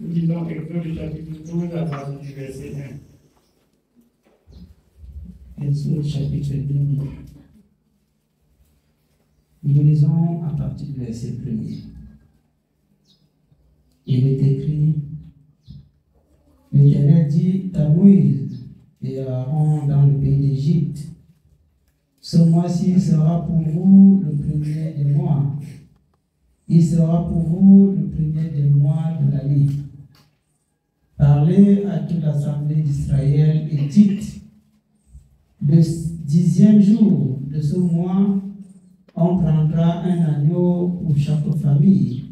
Nous lisons Exode chapitre 12 à partir du verset 1. Exode chapitre 12. Nous lisons à partir du verset 1er. Il est écrit: L'Éternel dit à Moïse et à Aaron dans le pays d'Égypte: Ce mois-ci sera pour vous le premier des mois. Il sera pour vous le premier des mois de l'année. Parlez à toute l'assemblée d'Israël et dites: Le 10e jour de ce mois, on prendra un agneau pour chaque famille,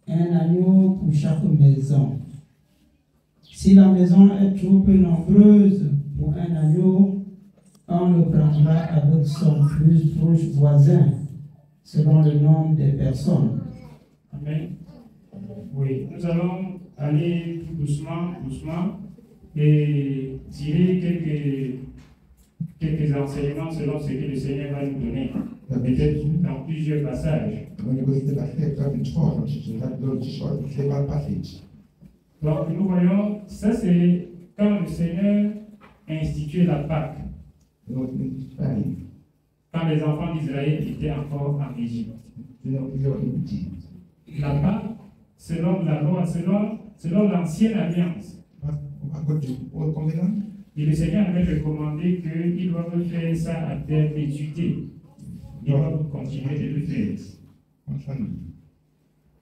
un agneau pour chaque maison. Si la maison est trop peu nombreuse pour un agneau, on le prendra avec son plus proche voisin, selon le nombre des personnes. Amen. Oui, nous allons aller tout doucement, et tirer quelques enseignements selon ce que le Seigneur va nous donner, peut-être dans plusieurs passages. Donc nous voyons, ça c'est quand le Seigneur a institué la Pâque, quand les enfants d'Israël étaient encore en Égypte. La Pâque, selon la loi, selon l'ancienne alliance. Et le Seigneur avait recommandé qu'ils doivent faire ça à perpétuité. Ils doivent continuer de le faire.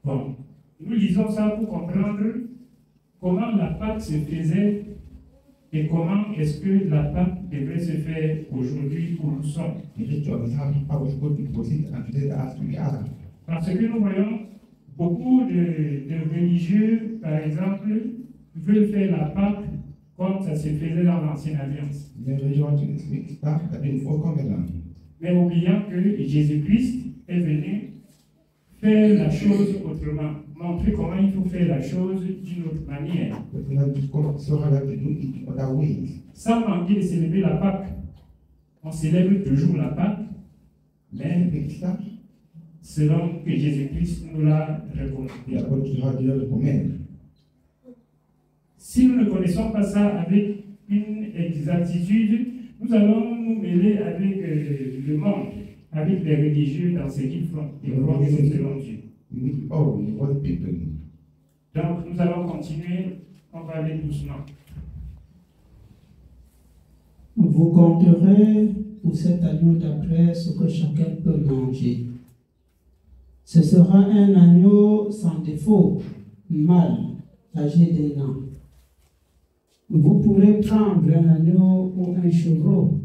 Bon, nous lisons ça pour comprendre comment la Pâque se faisait et comment est-ce que la Pâque devrait se faire aujourd'hui où nous sommes. Parce que nous voyons beaucoup de religieux, par exemple, veulent faire la Pâque comme ça se faisait dans l'Ancienne Alliance. Mais oubliant que Jésus-Christ est venu faire la chose autrement, montrer comment il faut faire la chose d'une autre manière. Sans manquer de célébrer la Pâque. On célèbre toujours la Pâque, mais selon que Jésus-Christ nous l'a recommandé. Si nous ne connaissons pas ça avec une exactitude, nous allons nous mêler avec le monde, avec les religieux dans ce qu'ils font, et croire que c'est selon Dieu. Donc nous allons continuer, on va aller doucement. Vous compterez pour cet agneau d'après ce que chacun peut manger. Ce sera un agneau sans défaut, mâle, âgé d'1 an. Vous pourrez prendre un agneau ou un chevreau.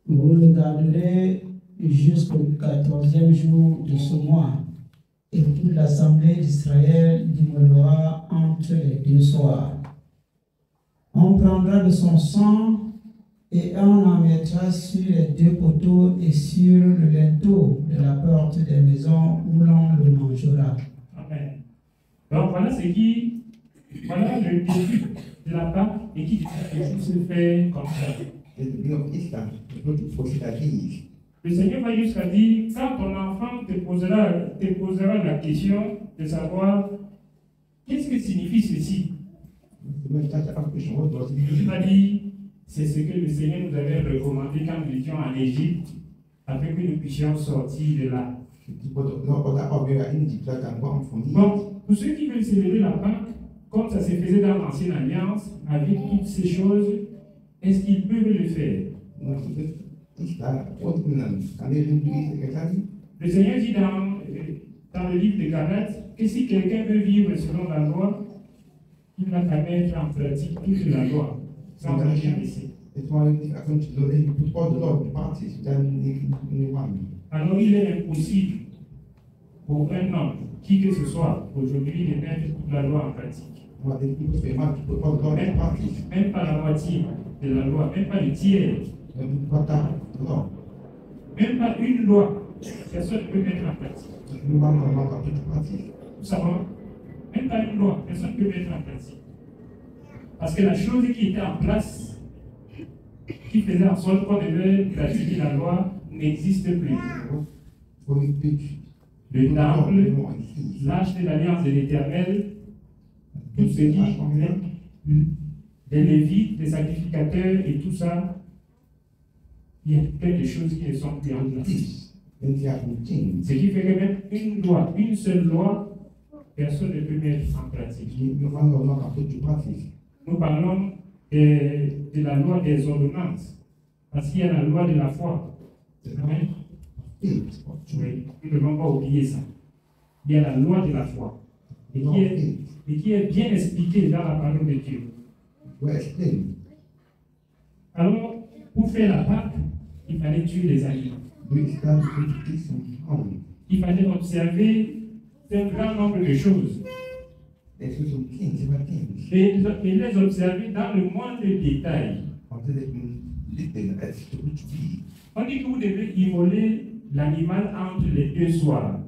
Vous le garderez jusqu'au 14e jour de ce mois. Et toute l'assemblée d'Israël l'immolera entre les 2 soirs. On prendra de son sang et on en mettra sur les 2 poteaux et sur le linteau de la porte des maisons où l'on le mangera. Amen. Donc voilà le début de la Pâque et qui dit que tout se fait comme ça. Le Seigneur va jusqu'à dire, quand ton enfant te posera la question de savoir qu'est-ce que signifie ceci, il va dire, c'est ce que le Seigneur nous avait recommandé quand nous étions en Égypte, afin que nous puissions sortir de là. Bon, pour ceux qui veulent célébrer la Pâque, comme ça se faisait dans l'Ancienne Alliance, avec toutes ces choses, est-ce qu'ils peuvent le faire? Le Seigneur dit dans le livre de Galates que si quelqu'un veut vivre selon la loi, il n'a qu'à mettre en pratique toute la loi, sans rien laisser. Alors il est impossible pour un homme, qui que ce soit, aujourd'hui, de mettre toute la loi en pratique. Même pas la moitié de la loi, même pas le tiers. Même pas une loi, personne ne peut mettre en pratique. Nous savons, même pas une loi, personne ne peut mettre en pratique. Parce que la chose qui était en place, qui faisait en sorte qu'on devait pratiquer la loi, n'existe plus. Le temple, l'arche de l'alliance de l'Éternel, Tout ce qui est des lévites, des sacrificateurs et tout ça, il y a plein de choses qui ne sont plus en place. Ce qui fait que même une loi, une seule loi, personne ne peut mettre en pratique. Nous parlons de la loi des ordonnances, parce qu'il y a la loi de la foi. Amen. Oui, nous ne devons pas oublier ça. Il y a la loi de la foi, et qui est bien expliquée dans la parole de Dieu. Alors, pour faire la Pâque, il fallait tuer les animaux. Il fallait observer un grand nombre de choses. Et les observer dans le moindre détail. On dit que vous devez immoler l'animal entre les 2 soirs.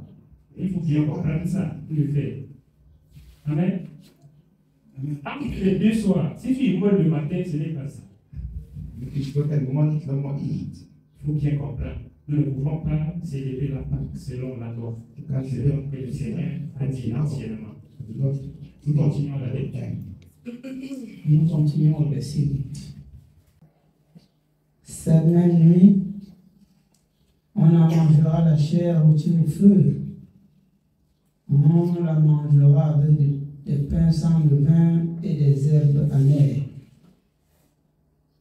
Il faut bien comprendre ça, pour le faire. Amen. Entre les 2 soirs, si tu immoles le matin, ce n'est pas ça. Il faut bien comprendre. Nous ne pouvons pas célébrer la Pâque selon la loi, selon que le Seigneur a dit anciennement. Nous continuons la lecture. Nous continuons le verset 8. Cette même nuit, on en mangera la chair au feu. On la mangera avec des pains sans levain et des herbes amères.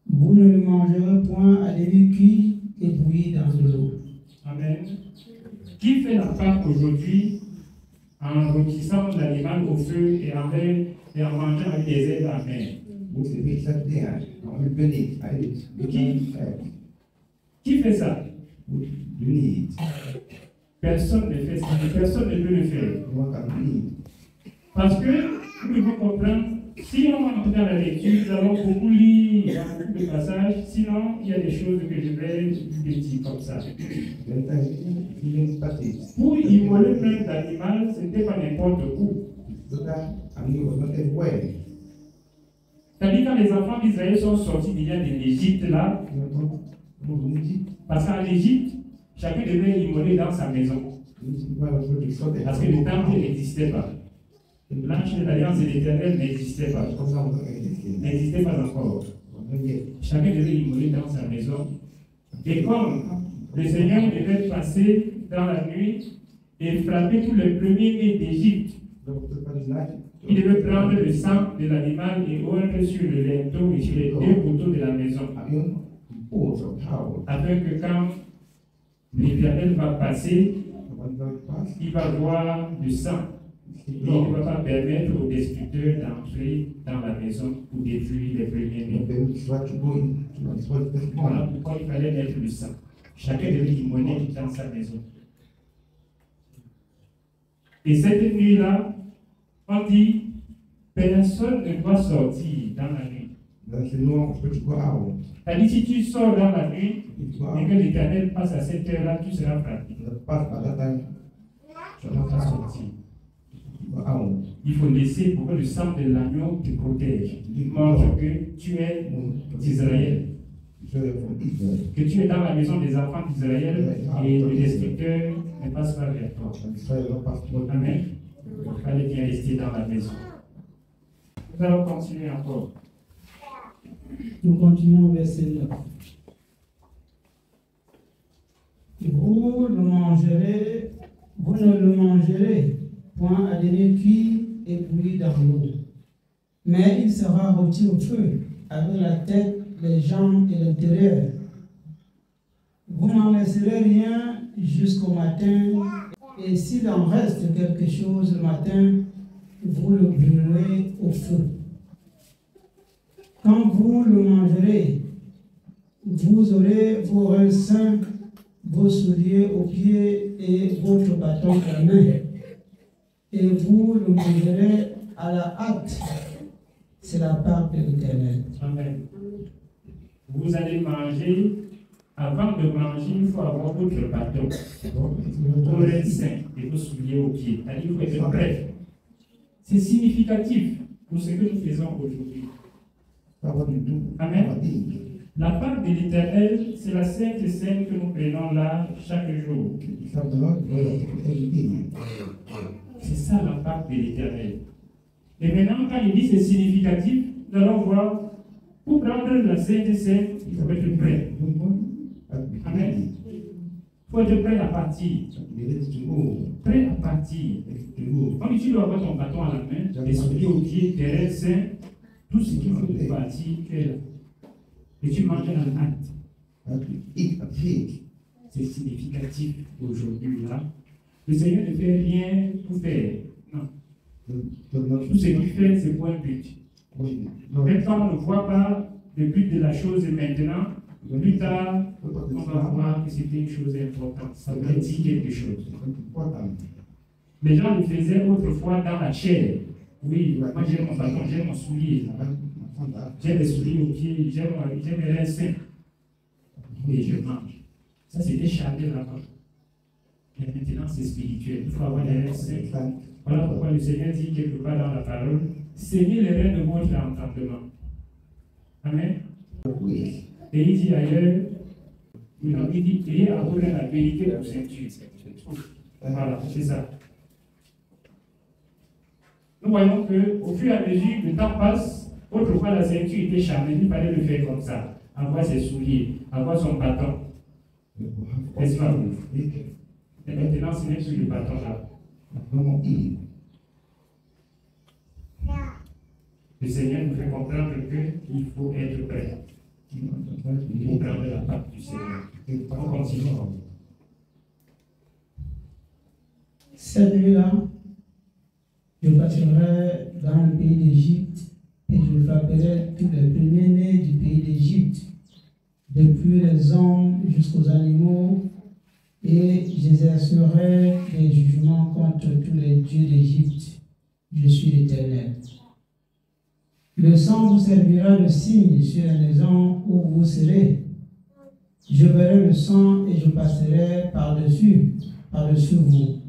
Vous ne le mangerez point à demi cuit et bouilli dans de l'eau. Amen. Qui fait la Pâque aujourd'hui en rôtissant l'animal au feu et en mangeant avec des herbes amères? Qui fait ça? Personne ne fait ça. Personne ne peut le faire. Parce que nous devons comprendre, si on va entrer dans la lecture, nous allons beaucoup lire beaucoup de passages, sinon il y a des choses que je vais dire comme ça. Pour immoler plein d'animal, ce n'était pas n'importe où. C'est-à-dire quand les enfants d'Israël sont sortis déjà de l'Égypte là, parce qu'en Égypte, chacun devait immoler dans sa maison. Parce que le temple n'existait pas. L'arche de l'Alliance de l'Éternel n'existait pas. N'existait pas encore. Chacun devait immoler dans sa maison. Et comme le Seigneur devait passer dans la nuit et frapper tous les premiers-nés d'Égypte, il devait prendre le sang de l'animal et oindre sur le linteau et sur les 2 poteaux de la maison. Afin que quand l'Éternel va passer, il va voir du sang. Et il ne va pas permettre aux destructeurs d'entrer dans la maison pour détruire les premiers-nés. Voilà pourquoi il fallait mettre le sang. Chacun devait immoler dans sa maison. Et cette nuit-là, on dit, personne ne doit sortir dans la nuit. C'est-à-dire, si tu sors dans la nuit et que l'Éternel passe à cette heure-là, tu seras frappé. Tu ne vas pas sortir. Il faut laisser pour que le sang de l'agneau te protège. Il montre que tu es d'Israël. Que tu es dans la maison des enfants d'Israël et le destructeur ne passe pas vers toi. Amen. Il fallait bien rester dans la maison. Nous allons continuer encore. Nous continuons au verset 9. Vous ne le mangerez point à demi cuit et bouilli dans l'eau, mais il sera rôti au feu, avec la tête, les jambes et l'intérieur. Vous n'en laisserez rien jusqu'au matin, et s'il en reste quelque chose le matin, vous le brûlerez au feu. Quand vous le mangerez, vous aurez vos reins sains, vos souliers aux pieds et votre bâton à la main. Et vous le mangerez à la hâte. C'est la part de l'Éternel. Amen. Vous allez manger, avant de manger, il faut avoir votre bâton, vos reins sains et vos souliers aux pieds. C'est-à-dire qu'il faut être prêt. C'est significatif pour ce que nous faisons aujourd'hui. Amen. La part de l'Éternel, c'est la sainte scène que nous prenons là chaque jour. C'est ça la part de l'Éternel. Et maintenant, quand il dit c'est significatif, nous allons voir, pour prendre la Sainte Seine, il faut être prêt. Amen. Il faut être prêt à partir. Prêt à partir. Comme tu dois avoir ton bâton à la main, les souliers aux pieds, tes rêves sains, tout ce qu'il faut pour partir, tu es là. Et tu manges un acte. C'est significatif aujourd'hui là. Le Seigneur ne fait rien pour faire. Non. Tout ce qu'il fait, c'est pour un but. Même quand on ne voit pas le but de la chose maintenant, plus tard, on va voir que c'était une chose importante. Ça veut dire quelque chose. Les gens le faisaient autrefois dans la chair. Oui, moi j'ai mon bâton, j'ai mon soulier. J'ai les souliers aux pieds, j'ai mes reins sains. Et je mange. Ça c'était charnel là-bas. Mais maintenant c'est spirituel. Il faut avoir les reins sains. Voilà pourquoi le Seigneur dit quelque part dans la parole, saignez les reins de votre entendement. Amen. Et il dit ailleurs, il dit, ayez à vous la vérité pour ceinture. Voilà, c'est ça. Nous voyons qu'au fur et à mesure que le temps passe, autrefois la ceinture était charnelle, il fallait le faire comme ça, avoir ses souliers, avoir son bâton. N'est-ce pas? Et maintenant, ce n'est plus le bâton là. Le Seigneur nous fait comprendre qu'il faut être prêt. Il faut prendre la part du Seigneur. On continue. Cette nuit-là, je partirai dans le pays d'Égypte et je frapperai tous les premiers-nés du pays d'Égypte, depuis les hommes jusqu'aux animaux, et j'exercerai des jugements contre tous les dieux d'Égypte. Je suis l'Éternel. Le sang vous servira de signe sur la maison où vous serez. Je verrai le sang et je passerai par-dessus vous.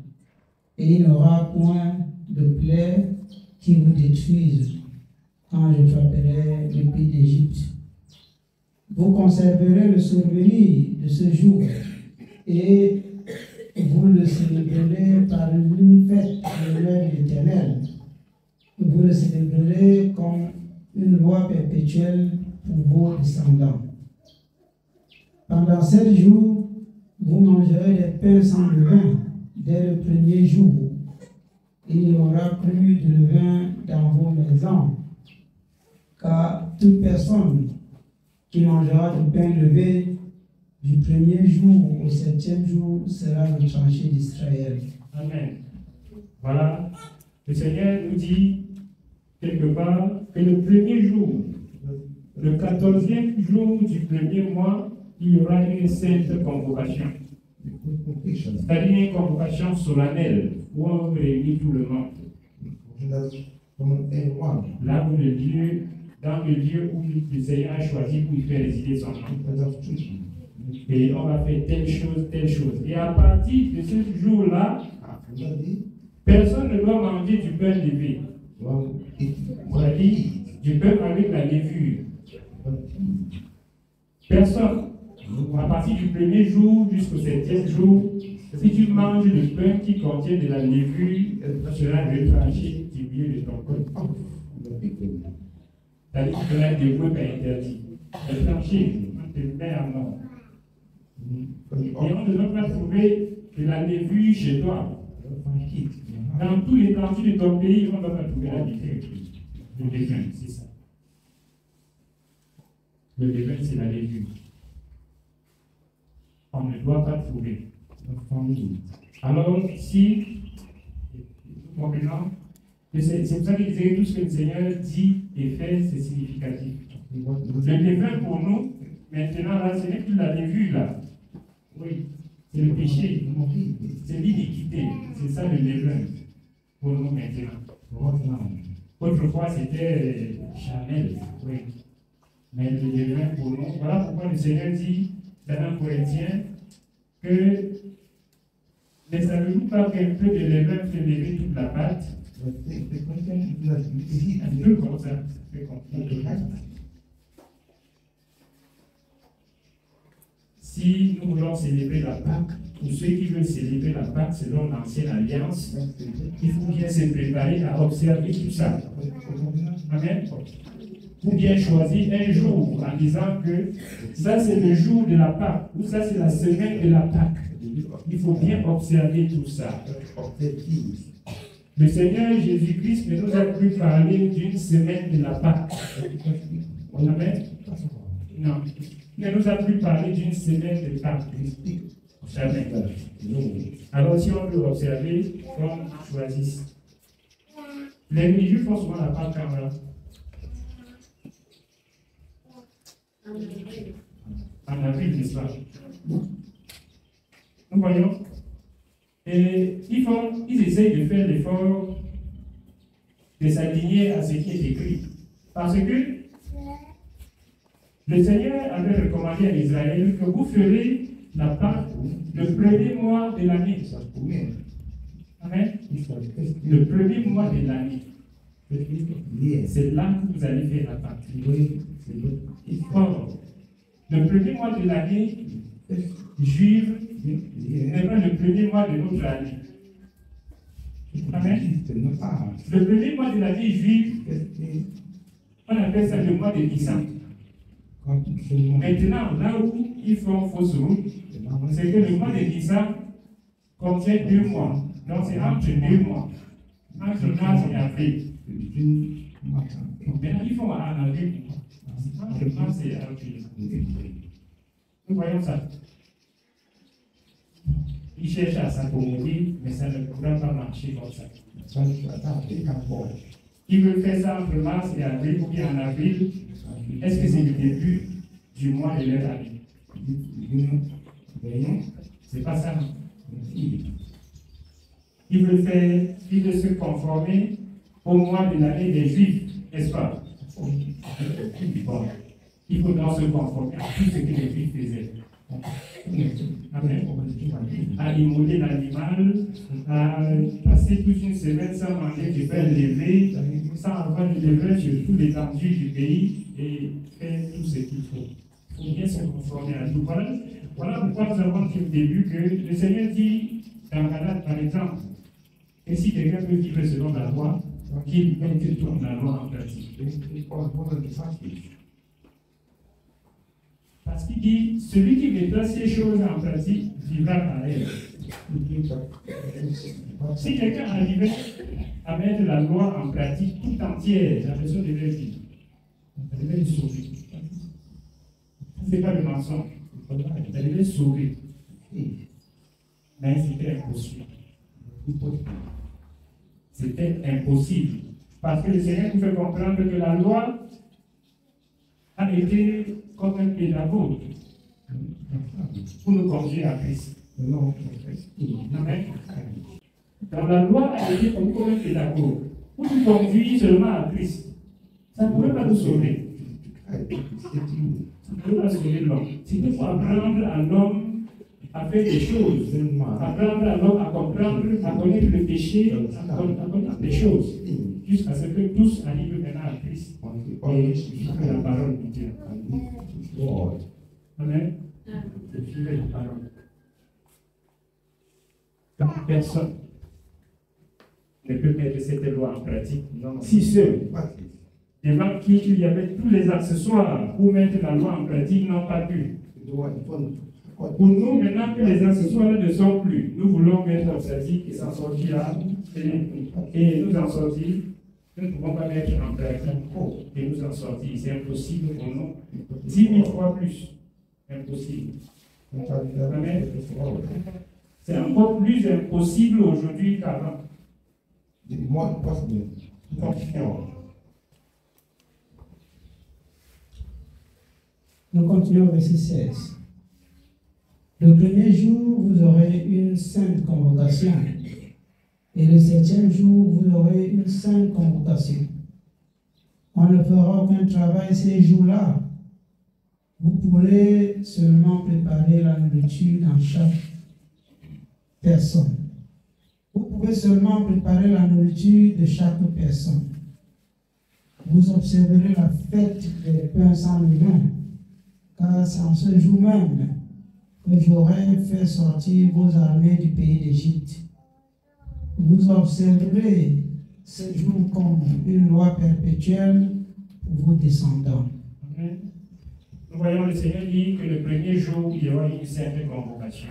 Et il n'y aura point de plaie qui vous détruise quand je frapperai le pays d'Égypte. Vous conserverez le souvenir de ce jour et vous le célébrerez par une fête à l'honneur de l'Éternel. Vous le célébrerez comme une loi perpétuelle pour vos descendants. Pendant 7 jours, vous mangerez des pains sans levain dès le premier jour. Il n'y aura plus de levain dans vos maisons, car toute personne qui mangera du pain levé du premier jour au 7e jour sera retranché d'Israël. Amen. Voilà, le Seigneur nous dit quelque part que le premier jour, le 14e jour du premier mois, il y aura une sainte convocation. C'est-à-dire une convocation solennelle où on réunit tout le monde. Là où dans le lieu où le Seigneur a choisi pour y faire résider son nom. Et on va faire telle chose, telle chose. Et à partir de ce jour-là, personne ne doit manger du pain levé. C'est-à-dire du pain avec la levure. Personne. À partir du premier jour jusqu'au 7e jour, si tu manges le pain qui contient de la levure, tu seras retranché du milieu de ton corps. C'est-à-dire que tu seras dévoué par interdit. Retranché, on te met à mort. Et on ne doit pas trouver de la levure chez toi. Dans tous les parties de ton pays, on ne va pas trouver la levure. Le levain, c'est ça. Le levain, c'est la levure. On ne doit pas trouver. Alors, ici, maintenant, c'est pour ça qu'il disait que tout ce que le Seigneur dit et fait, c'est significatif. Le levain pour nous, maintenant, là, ce n'est plus la levure, là. Oui, c'est le péché, c'est l'iniquité, c'est ça le levain pour nous maintenant. Autrefois, c'était charnel, oui. Mais le levain pour nous, voilà pourquoi le Seigneur dit dans 1 Corinthiens que ne savez-vous pas qu'un peu de levain fait lever toute la pâte? Un peu comme ça, fait compliqué. Si nous voulons célébrer la Pâque, pour ceux qui veulent célébrer la Pâque selon l'ancienne alliance, il faut bien se préparer à observer tout ça. Amen. Ou bien choisir un jour en disant que ça c'est le jour de la Pâque, ou ça c'est la semaine de la Pâque. Il faut bien observer tout ça. Le Seigneur Jésus-Christ ne nous a plus parlé d'une semaine de la Pâque. Amen. Non. Il ne nous a plus parlé d'une semaine de Pâques. Jamais. Alors si on veut observer, on choisit. Les religieux font souvent la Pâque quand même. En avril, n'est-ce pas? Nous voyons. Et ils essayent de faire l'effort de s'aligner à ce qui est écrit. Parce que le Seigneur avait recommandé à Israël que vous ferez la Pâque le premier mois de l'année. Amen. Le premier mois de l'année. C'est là que vous allez faire la Pâque. Or, le premier mois de l'année juive n'est pas le premier mois de notre année. Amen. Le premier mois de l'année juive, on appelle ça le mois de Nissan. Maintenant, là où ils font fausse route, c'est que le mois de Nissan contient 2 mois. Donc c'est entre 2 mois. Entre mars et avril. Maintenant, ils font en avril. Entre mars et avril. Nous voyons ça. Ils cherchent à s'accommoder, mais ça ne pourra pas marcher comme ça. Ils veulent faire ça entre mars et avril, ou bien en avril. Est-ce que c'est le début du mois de leur année? C'est pas ça. Ils veulent se conformer au mois de l'année des Juifs, n'est-ce pas? Bon. Il faut donc se conformer à tout ce que les Juifs faisaient. Amen. À immoler l'animal, à passer toute une semaine sans manger du pain levé, sans avoir du levain sur toute l'étendue du pays et faire tout ce qu'il faut. Il faut bien se conformer à tout. Voilà pourquoi nous avons dit au début que le Seigneur dit dans Galates, par exemple, que si quelqu'un peut vivre selon la loi, qu'il mette toute la loi en pratique. Parce qu'il dit, celui qui mettra ces choses en pratique vivra par elles. Si quelqu'un arrivait à mettre la loi en pratique tout entière, la personne devait vivre. Elle devait sauver. Ce n'est pas le mensonge. Elle devait sauver. Mais c'était impossible. C'était impossible. Parce que le Seigneur nous fait comprendre que la loi a été comme un pédagogue pour nous conduire à Christ. Amen. Dans la loi a été comme un pédagogue pour nous conduire seulement à Christ. Ça ne pouvait pas nous sauver. Ça ne pouvait pas sauver l'homme. C'était pour apprendre à l'homme à faire des choses, apprendre à l'homme à comprendre, à connaître le péché, à connaître des choses, jusqu'à ce que tous arrivent maintenant à Christ et vivent la parole de Dieu. Amen. Vivre la parole. Donc personne ne peut mettre cette loi en pratique, si ceux devant qui il y avait tous les accessoires pour mettre la loi en pratique n'ont pas pu. Pour nous, maintenant que les accessoires ne sont plus, nous voulons mettre en pratique et s'en sortir là, et nous en sortir. Nous ne pouvons pas mettre en pratique et nous en sortir. C'est impossible pour nous. 10 000 fois plus. Impossible. Amen. C'est encore plus impossible aujourd'hui qu'avant. Nous continuons au verset 16. Le premier jour, vous aurez une sainte convocation. Et le 7e jour, vous aurez une sainte convocation. On ne fera aucun travail ces jours-là. Vous pourrez seulement préparer la nourriture dans chaque personne. Vous pouvez seulement préparer la nourriture de chaque personne. Vous observerez la fête des pains sans levain, car c'est en ce jour même que j'aurai fait sortir vos armées du pays d'Égypte. Vous observerez ce jour comme une loi perpétuelle pour vos descendants. Amen. Nous voyons le Seigneur dire que le premier jour, il y aura une certaine convocation.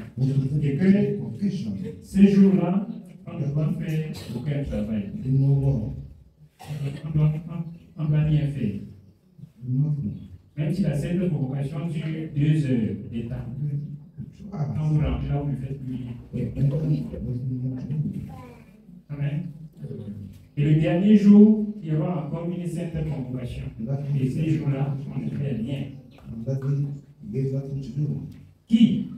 Et que ces jours-là, on ne doit faire aucun travail. On ne doit rien faire. Même si la scène convocation dure 2 heures d'état. Quand vous rentrez là, vous ne faites plus rien. Amen. Et le dernier jour, il y aura encore une certaine convocation. Et ces jours-là, on ne fait rien. Qui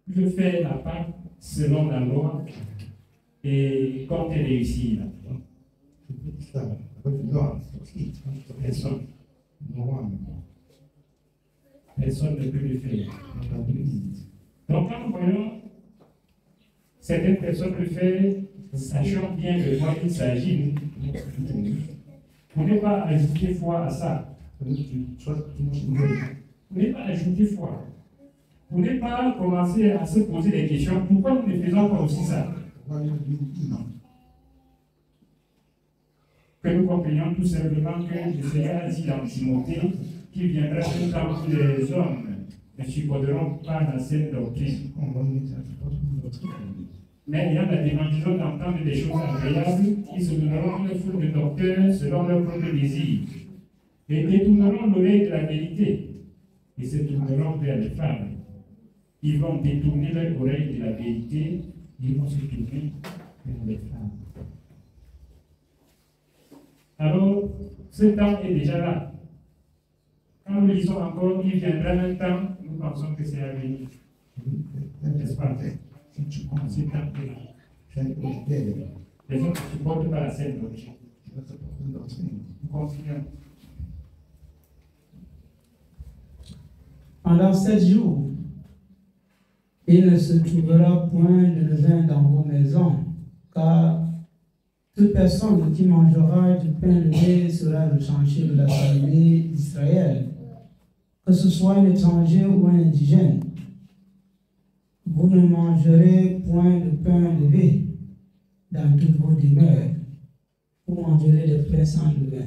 veut faire la part selon la loi et comme elle est ici là? Personne. Personne ne peut le faire. Donc quand nous voyons certaines personnes le faire, sachant bien de quoi il s'agit, vous n'avez pas ajouté foi à ça. Vous n'avez pas ajouté foi. Vous n'avez pas commencé à se poser des questions. Pourquoi nous ne faisons pas aussi ça? Que nous comprenions tout simplement que le Seigneur a dit dans Timothée qu'il viendra un temps où les hommes ne supporteront pas la saine doctrine. Mais il y a la démangeaison d'entendre des choses agréables qui se donneront une foule de docteurs selon leur propre désir et détourneront l'oreille de la vérité et se tourneront vers les femmes. Ils vont détourner leur oreille de la vérité, ils vont se tourner vers les femmes. Alors, ce temps est déjà là. Quand nous lisons encore, il viendra un temps, nous pensons que c'est à venir. N'est-ce pas? C'est temps est là. Les autres ne supportent pas la saine doctrine. Nous continuons. Pendant 7 jours, il ne se trouvera point de levain dans vos maisons, car toute personne qui mangera du pain levé sera retranchée de la famille d'Israël, que ce soit un étranger ou un indigène. Vous ne mangerez point de pain levé dans toutes vos demeures. Vous mangerez des pains sans levain.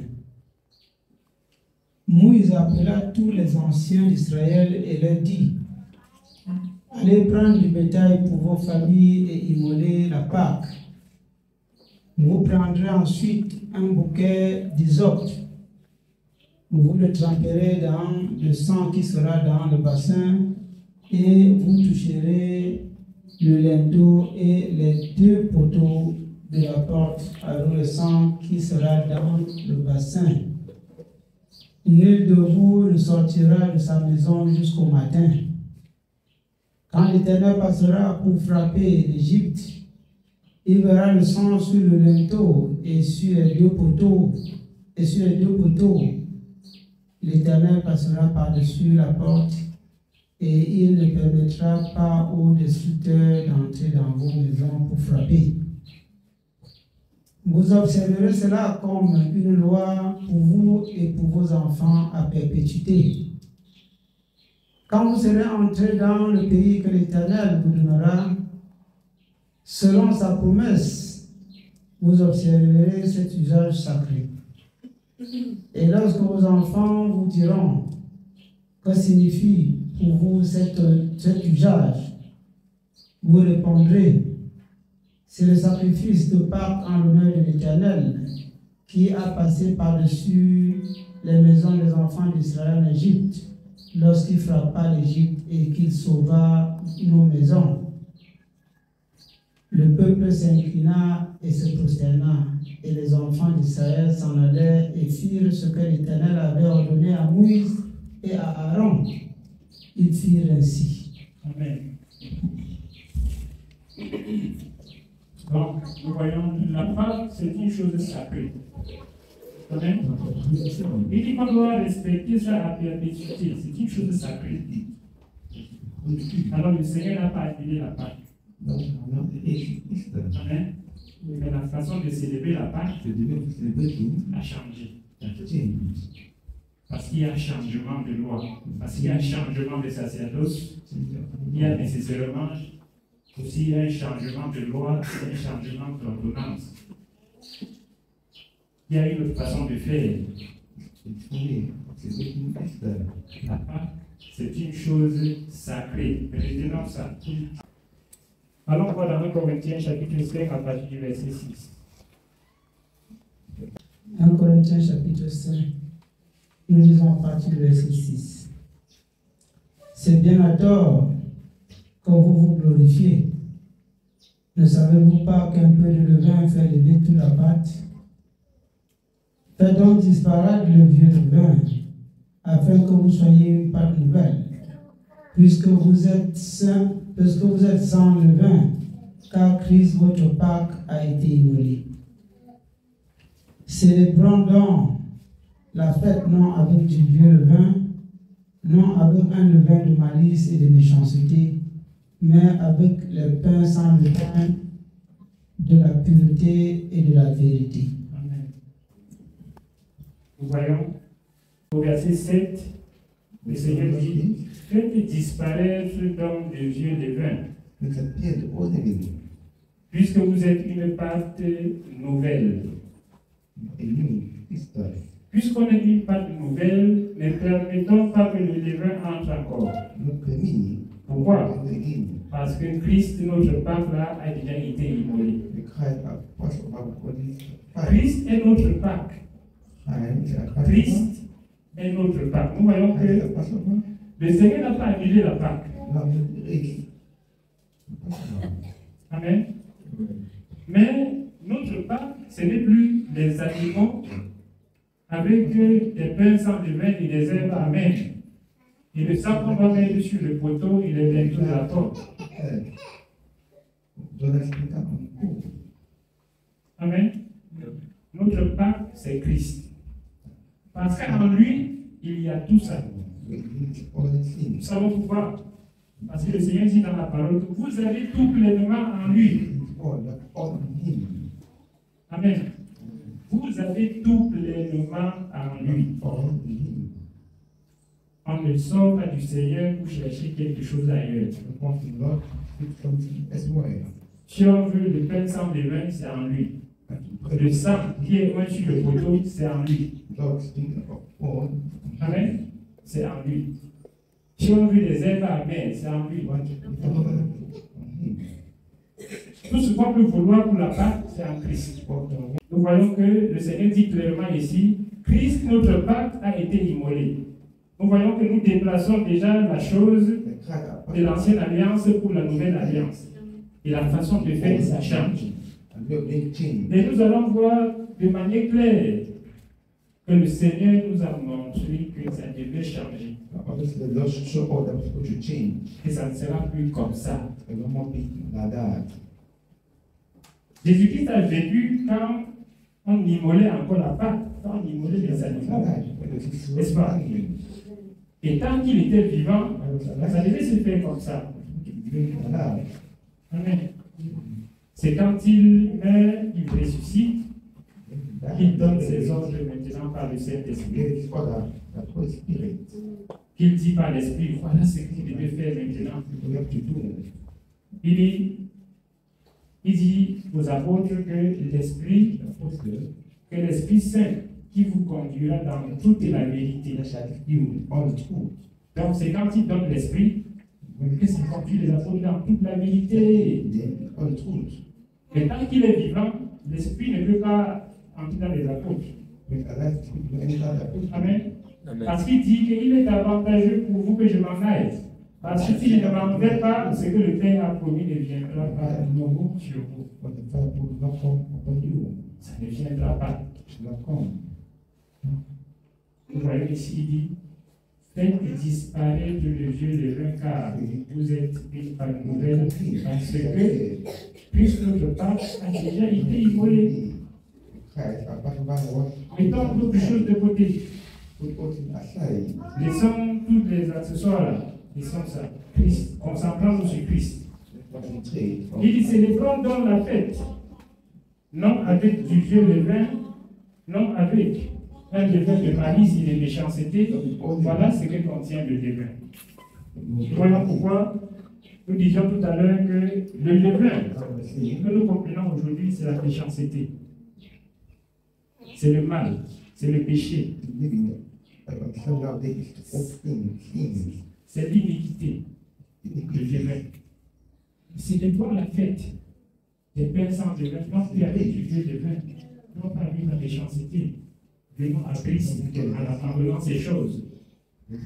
Moïse appela tous les anciens d'Israël et leur dit: allez prendre du bétail pour vos familles et immoler la Pâque. Vous prendrez ensuite un bouquet d'hysope. Vous le tremperez dans le sang qui sera dans le bassin et vous toucherez le linteau et les 2 poteaux de la porte avec le sang qui sera dans le bassin. Nul de vous ne sortira de sa maison jusqu'au matin. Quand l'Éternel passera pour frapper l'Égypte, il verra le sang sur le linteau et sur les 2 poteaux. Et sur les 2 poteaux, l'Éternel passera par-dessus la porte et il ne permettra pas aux destructeurs d'entrer dans vos maisons pour frapper. Vous observerez cela comme une loi pour vous et pour vos enfants à perpétuité. Quand vous serez entrés dans le pays que l'Éternel vous donnera, selon sa promesse, vous observerez cet usage sacré. Et lorsque vos enfants vous diront que signifie pour vous cet usage, vous répondrez: c'est le sacrifice de Pâques en l'honneur de l'Éternel qui a passé par-dessus les maisons des enfants d'Israël en Égypte lorsqu'il frappa l'Égypte et qu'il sauva nos maisons. Le peuple s'inclina et se prosterna, et les enfants d'Israël s'en allèrent et firent ce que l'Éternel avait ordonné à Moïse et à Aaron. Ils firent ainsi. Amen. Donc, nous voyons, la Pâque, c'est une chose sacrée. Amen. Il dit qu'on doit respecter ça à perpétuité. C'est une chose sacrée. Alors, le Seigneur n'a pas appelé la Pâque. Amen. Mais la façon de célébrer la Pâque a changé. Parce qu'il y a un changement de loi, parce qu'il y a un changement de sacerdoce, il y a nécessairement aussi un changement de loi, un changement d'ordonnance. Il y a une autre façon de faire. La Pâque, c'est une chose sacrée. Retenons ça. Allons voir dans 1 Corinthiens chapitre 5 à partir du verset 6. 1 Corinthiens chapitre 5, nous lisons à partir du verset 6. C'est bien à tort que vous vous glorifiez. Ne savez-vous pas qu'un peu de levain fait lever toute la pâte? Faites donc disparaître le vieux levain, afin que vous soyez une pâte nouvelle, puisque vous êtes sans levain, car Christ, votre Pâque, a été immolé. Célébrons donc la fête non avec du vieux levain, non avec un levain de malice et de méchanceté, mais avec le pain sans levain de la pureté et de la vérité. Amen. Nous voyons au verset 7, le Seigneur dit, faites disparaître donc le vieux levain, puisque vous êtes une pâte nouvelle. Puisqu'on est une pâte nouvelle, ne permettons pas que le levain entre encore. Pourquoi? Parce que Christ, notre Pâque, là, a déjà été immolé. Christ est notre Pâque. Christ est notre Pâque. Nous voyons que le Seigneur n'a pas annulé la Pâque. Amen. Mais notre Pâque, ce n'est plus des animaux avec des pains sans levain et des herbes amères. Et le sang qu'on va mettre sur le poteau, il est bientôt de la porte. Amen. Notre Pâque, c'est Christ. Parce qu'en lui, il y a tout ça. Nous savons pourquoi. Parce que le Seigneur dit dans la parole que vous avez tout pleinement en lui. Amen. Vous avez tout pleinement en lui. On ne sort pas du Seigneur pour chercher quelque chose ailleurs. Si on veut le pain sans levain, c'est en lui. Le sang qui est loin sur le poteau, c'est en lui. Amen. C'est en lui. Si on veut des herbes amères, c'est en lui. Tout ce qu'on peut vouloir pour la Pâque, c'est en Christ. Nous voyons que le Seigneur dit clairement ici, Christ, notre Pâque, a été immolé. Nous voyons que nous déplaçons déjà la chose de l'ancienne alliance pour la nouvelle alliance. Et la façon de faire, ça change. Et nous allons voir de manière claire que le Seigneur nous a montré que ça devait changer. Et ça ne sera plus comme ça. Jésus-Christ a vécu quand on immolait encore la Pâque, quand on immolait les animaux. N'est-ce pas? Et tant qu'il était vivant, ça devait se faire comme ça. Amen. C'est quand il meurt, il ressuscite, qu'il donne ses ordres maintenant par le Saint-Esprit. Qu'il dit par l'Esprit, voilà ce qu'il devait faire maintenant. Il dit aux apôtres que l'Esprit Saint qui vous conduira dans toute la vérité. Donc c'est quand il donne l'Esprit que ça conduit les apôtres dans toute la vérité. Mais tant qu'il est vivant, l'Esprit ne peut pas entrer dans les apôtres. Amen. Parce qu'il dit qu'il est avantageux pour vous que je m'en aille. Parce que si je ne m'en vais pas, ce que le Père a promis ne viendra pas nouveau sur vous. Ça ne viendra pas. Vous voyez ici, il dit, faites disparaître le vieux levain, car vous êtes une pâque nouvelle, parce que, puisque notre Pâque a déjà été immolé, mettons d'autres choses de côté. Laissons tous les accessoires là. Laissons ça. Christ. Concentrons-nous sur Christ. Il dit, célébrons donc la fête. Non avec du vieux levain, non avec un levain de malice et de méchanceté, voilà ce que contient le levain. Voilà pourquoi nous disions tout à l'heure que le levain que nous comprenons aujourd'hui, c'est la méchanceté. C'est le mal, c'est le péché. C'est l'iniquité. Le levain. C'est de voir la fête des pains sans levain, non plus avec du vieux levain, non pas avec la méchanceté. Venons à Christ en appelant ces choses. Mais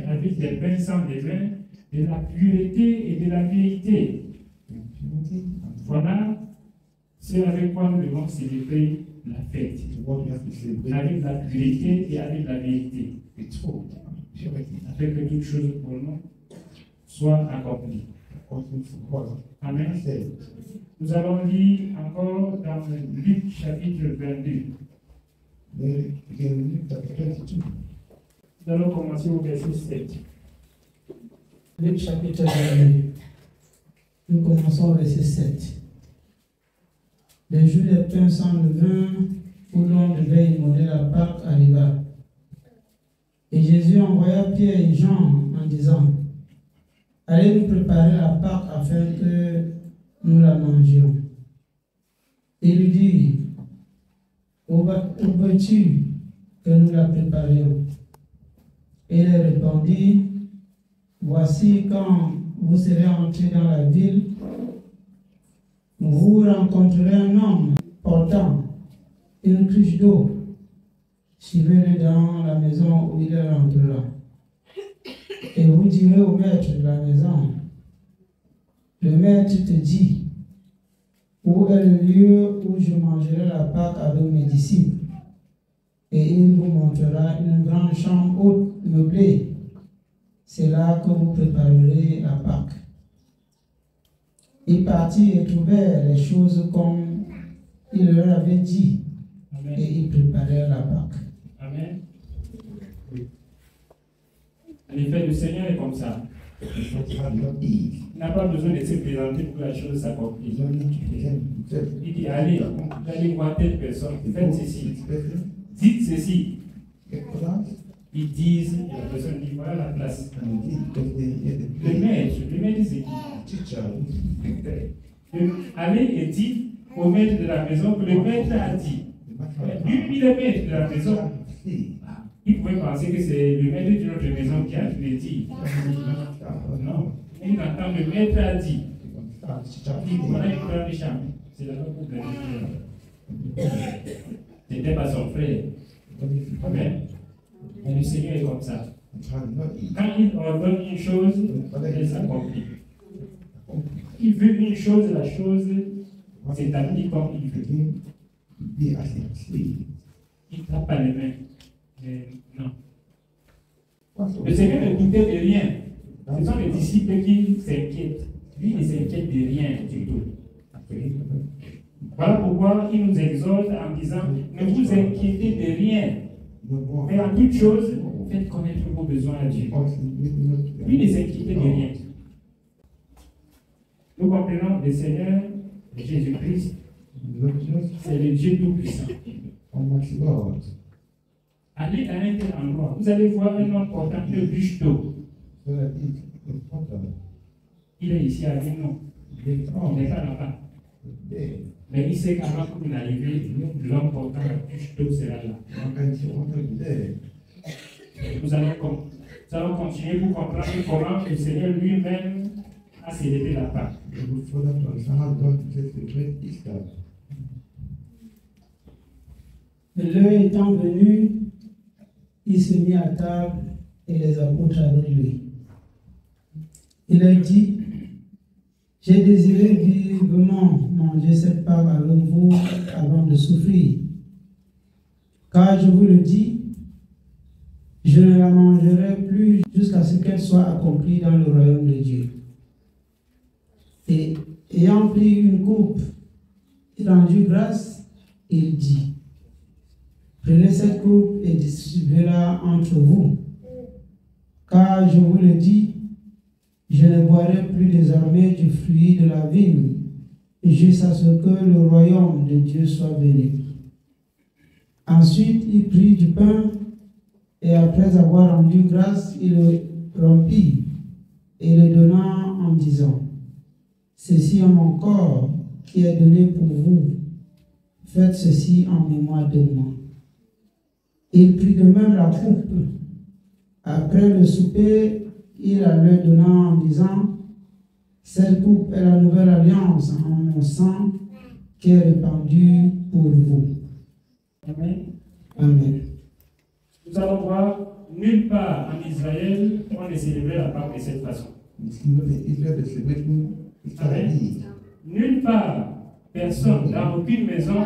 avec des pains sans levain, de la pureté et de la vérité. Voilà ce avec quoi nous devons célébrer la fête. Avec la pureté et avec la vérité. Afin que toutes choses pour nous soient accomplies. Amen. Nous allons lire encore dans Luc chapitre 22. Nous allons commencer au verset 7. Luc chapitre 22. Nous commençons au verset 7. Le jour des pains sans levain, où l'on devait immoler la Pâque, arriva. Et Jésus envoya Pierre et Jean en disant: allez nous préparer la Pâque afin que nous la mangions. Il lui dit: où veux-tu que nous la préparions? Et il répondit: voici, quand vous serez entrés dans la ville, vous rencontrerez un homme portant une cruche d'eau. Suivez-le dans la maison où il rentrera. Et vous direz au maître de la maison: le maître te dit, où est le lieu où je mangerai la Pâque avec mes disciples? Et il vous montrera une grande chambre haute meublée. C'est là que vous préparerez la Pâque. Ils partirent et trouvèrent les choses comme il leur avait dit. Amen. Et ils préparèrent la Pâque. Amen. En effet, le Seigneur est comme ça. Il n'a pas besoin de se présenter pour que la chose s'accomplisse. Il dit: allez, vous allez voir telle personne, faites ceci, dites ceci. Ils disent, et la personne dit: voilà la place. Le maître c'est qui? Allez et dites au maître de la maison que le maître a dit. Lui, le maître de la maison, il pouvait penser que c'est le maître de notre maison qui a dit. Non, il entend le maître a dit. Il dit: voilà une grande chambre. C'est là pour planifier. Ce n'était pas son frère. Amen. Mais le Seigneur est comme ça. Quand il ordonne une chose, elle s'accomplit. Il veut une chose, la chose s'établit comme il veut. Il ne tape pas les mains. Mais non. Le Seigneur ne doutait de rien. Ce sont les disciples qui s'inquiètent. Lui, il ne s'inquiète de rien du tout. Voilà pourquoi il nous exhorte en disant: ne vous inquiétez de rien. Mais en toute chose, faites connaître vos besoins à Dieu. Lui ne s'inquiétait de rien. Nous comprenons le Seigneur, Jésus-Christ, c'est le Dieu Tout-Puissant. Allez à un tel endroit, vous allez voir un homme portant une bûche d'eau. Il est ici avec nous. Il n'est pas là-bas. Mais il sait qu'avant que vous n'arrivez, l'homme portant la bûche d'eau sera là. Nous allons continuer pour comprendre comment le Seigneur lui-même a célébré la Pâque. L'heure étant venue, il se mit à table et les apôtres avec lui. Il leur dit: j'ai désiré vivement manger cette Pâque avec vous avant de souffrir. Car je vous le dis, je ne la mangerai plus jusqu'à ce qu'elle soit accomplie dans le royaume de Dieu. Et ayant pris une coupe et rendu grâce, il dit: prenez cette coupe et distribuez-la entre vous. Car je vous le dis, je ne boirai plus désormais du fruit de la vigne, jusqu'à ce que le royaume de Dieu soit béni. Ensuite, il prit du pain et après avoir rendu grâce, il le rompit et le donna en disant, « Ceci est mon corps qui est donné pour vous. Faites ceci en mémoire de moi. » Il prit de même la coupe. Après le souper, il la leur donna en disant, « Cette coupe est la nouvelle alliance en mon sang qui est répandu pour vous. » Amen. Amen. Nous allons voir, nulle part en Israël, on ne célébrait la Pâque de cette façon. Amen. Nulle part, personne, dans aucune maison,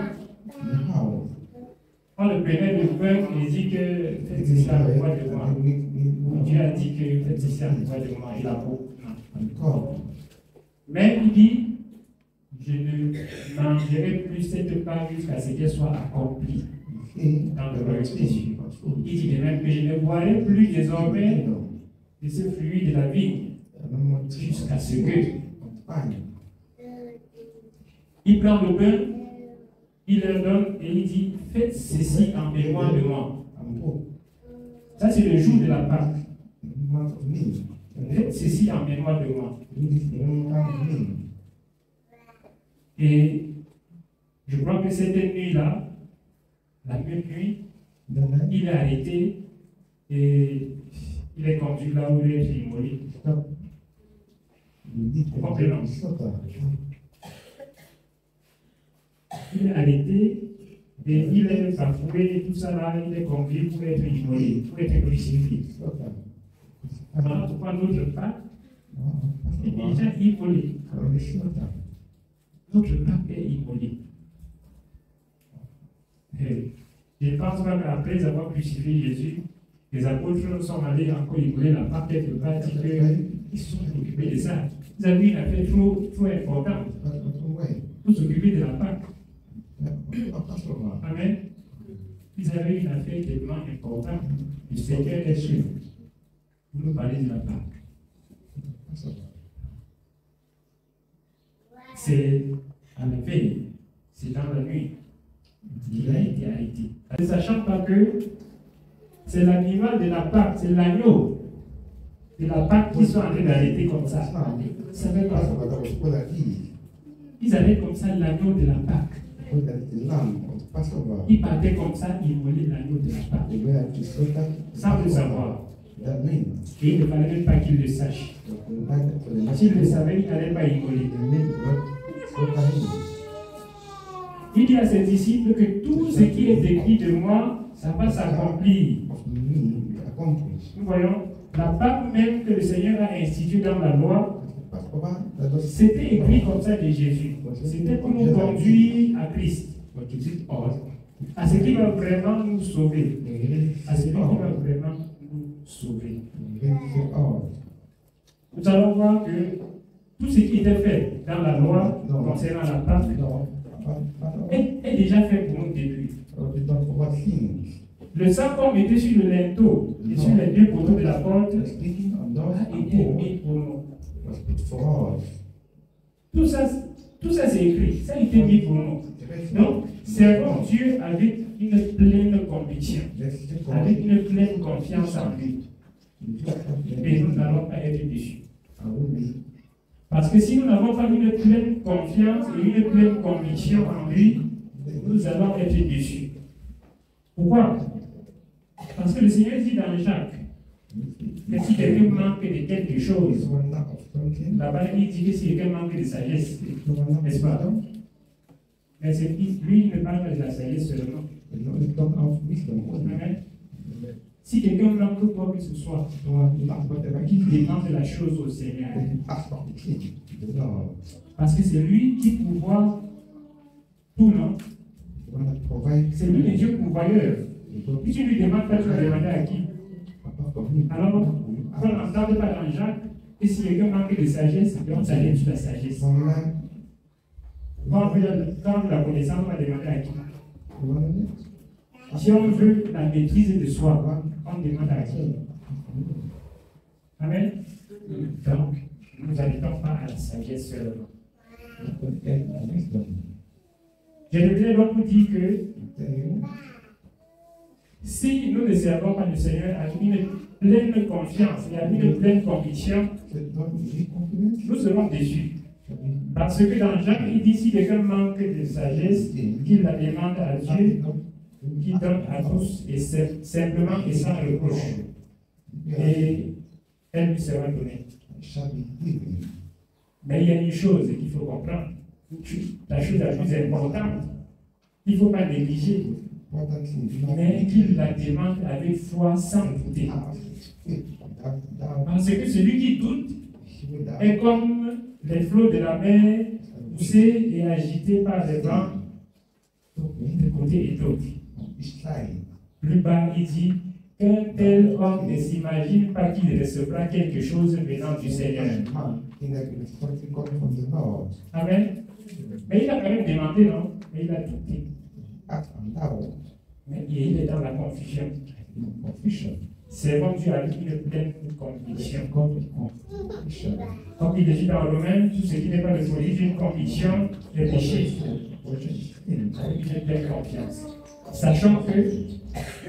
on ne prenait le pain et dit que faites ceci à mémoire de moi. Dieu a dit que faites ceci à mémoire de moi. Il a beau. Mais il dit, je ne mangerai plus cette part jusqu'à ce qu'elle soit accomplie dans le royaume des cieux. Il dit de même que je ne boirai plus désormais de ce fruit de la vigne jusqu'à ce que. Il prend le pain, il leur donne et il dit, faites ceci en mémoire de moi. Ça, c'est le jour de la Pâque. Faites ceci en mémoire de moi. Et je crois que cette nuit-là, la même nuit, il est arrêté et il est conduit là où il est immolé. Comprenons. Il est arrêté et il est bafoué, tout ça là, il est conduit pour être immolé, pour être crucifié. Alors, pourquoi notre Pâque est déjà immolé? Notre Pâque est immolé. Je ne pense pas qu'après avoir crucifié Jésus, les apôtres sont allés encore immoler la Pâque quelque part, dit qu'ils se sont occupés de ça. Ils avaient une affaire trop importante pour s'occuper de la Pâque. Amen. Ils avaient une affaire tellement importante. Le Seigneur est sûr pour nous parler de la Pâque. C'est à la veille, c'est dans la nuit qu'il a été arrêté. Ne sachant pas que c'est l'animal de la Pâque, c'est l'agneau de la Pâque qui sont en train d'arrêter comme ça. Ils ne savaient pas. Ils avaient comme ça l'agneau de la Pâque. Ils partaient comme ça, ils volaient l'agneau de la Pâque. Sans le savoir. Et il ne fallait même pas qu'ils le sachent. S'ils le savaient, ils n'allaient pas y voler. Il dit à ses disciples que tout ce qui est écrit de moi, ça va s'accomplir. Nous voyons, la Pâque même que le Seigneur a instituée dans la loi, c'était écrit comme ça de Jésus. C'était pour nous conduire à Christ. À ce qui va vraiment nous sauver. À ce qui va vraiment nous sauver. Nous allons voir que tout ce qui était fait dans la loi concernant la Pâque est déjà fait pour nous depuis. Le sang qu'on mettait sur le linteau et sur les deux poteaux de la porte a été mis pour nous. Tout ça c'est écrit, ça a été mis pour nous. Donc, servons Dieu avec une pleine conviction, avec une pleine confiance en lui. Et nous n'allons pas être déçus. Parce que si nous n'avons pas une pleine confiance et une pleine conviction en lui, nous allons être déçus. Pourquoi? Parce que le Seigneur dit dans Jacques que si quelqu'un manque de quelque chose, là-bas il dit que si quelqu'un manque de sagesse, n'est-ce pas? Mais lui, il ne parle pas de la sagesse seulement. Amen. Si quelqu'un manque quoi que ce soit, il demande la chose au Seigneur. Parce que c'est lui qui pourvoit tout, non? C'est lui le Dieu pourvoyeur. Si tu lui demandes pas, tu vas demander à qui? Alors, on n'entend pas dans Jacques que si quelqu'un manque de sagesse, on s'allège sur la sagesse. Quand on veut la connaissance, on va demander à qui? Si on veut la maîtrise de soi, on demande à qui? Amen. Donc, nous n'habitons pas à la sagesse seulement. Je voudrais donc vous dire que Si nous ne servons pas le Seigneur avec une pleine confiance et avec une pleine conviction, nous serons déçus. Parce que dans Jacques, il dit si quelqu'un manque de sagesse, qu'il la demande à Dieu, qui donne à tous, et simplement et sans reproche. Et elle lui sera donnée. Mais il y a une chose qu'il faut comprendre. La chose la plus importante, il ne faut pas négliger, mais qu'il la demande avec foi sans douter. Parce que celui qui doute est comme les flots de la mer poussés et agités par les vents de côté et d'autre. Plus bas, il dit qu'un tel homme ne s'imagine pas qu'il recevra quelque chose venant du Seigneur. Amen. Mais il a quand même demandé, non? Mais il a douté. Mais il est dans la confusion. Servons Dieu avec une pleine conviction. Comme il est dit dans Romains, tout ce qui n'est pas de folie, d'une conviction est péché. Avec une pleine confiance. Sachant que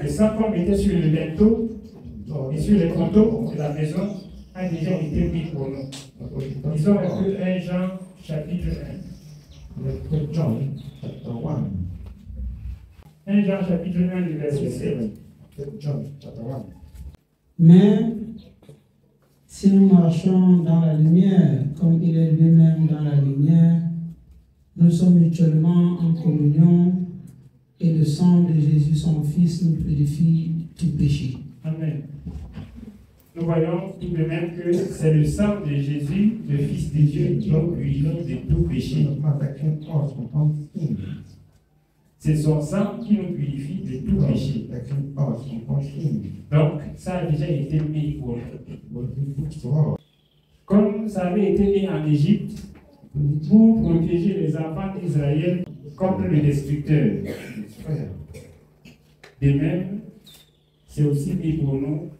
le sang qu'on mettait sur le linteau et sur les poteaux de la maison a déjà été mis pour nous. Disons un peu 1 Jean chapitre 1. 1 Jean chapitre 1, le verset 7. Mais si nous marchons dans la lumière, comme il est lui-même dans la lumière, nous sommes mutuellement en communion et le sang de Jésus, son Fils, nous purifie tout péché. Amen. Nous voyons tout de même que c'est le sang de Jésus, le Fils de Dieu, qui nous purifie de tout péché. C'est son sang qui nous purifie de tout péché. Donc, ça a déjà été mis pour nous. Comme ça avait été mis en Égypte, pour protéger les enfants d'Israël contre le destructeur. De même, c'est aussi mis pour nous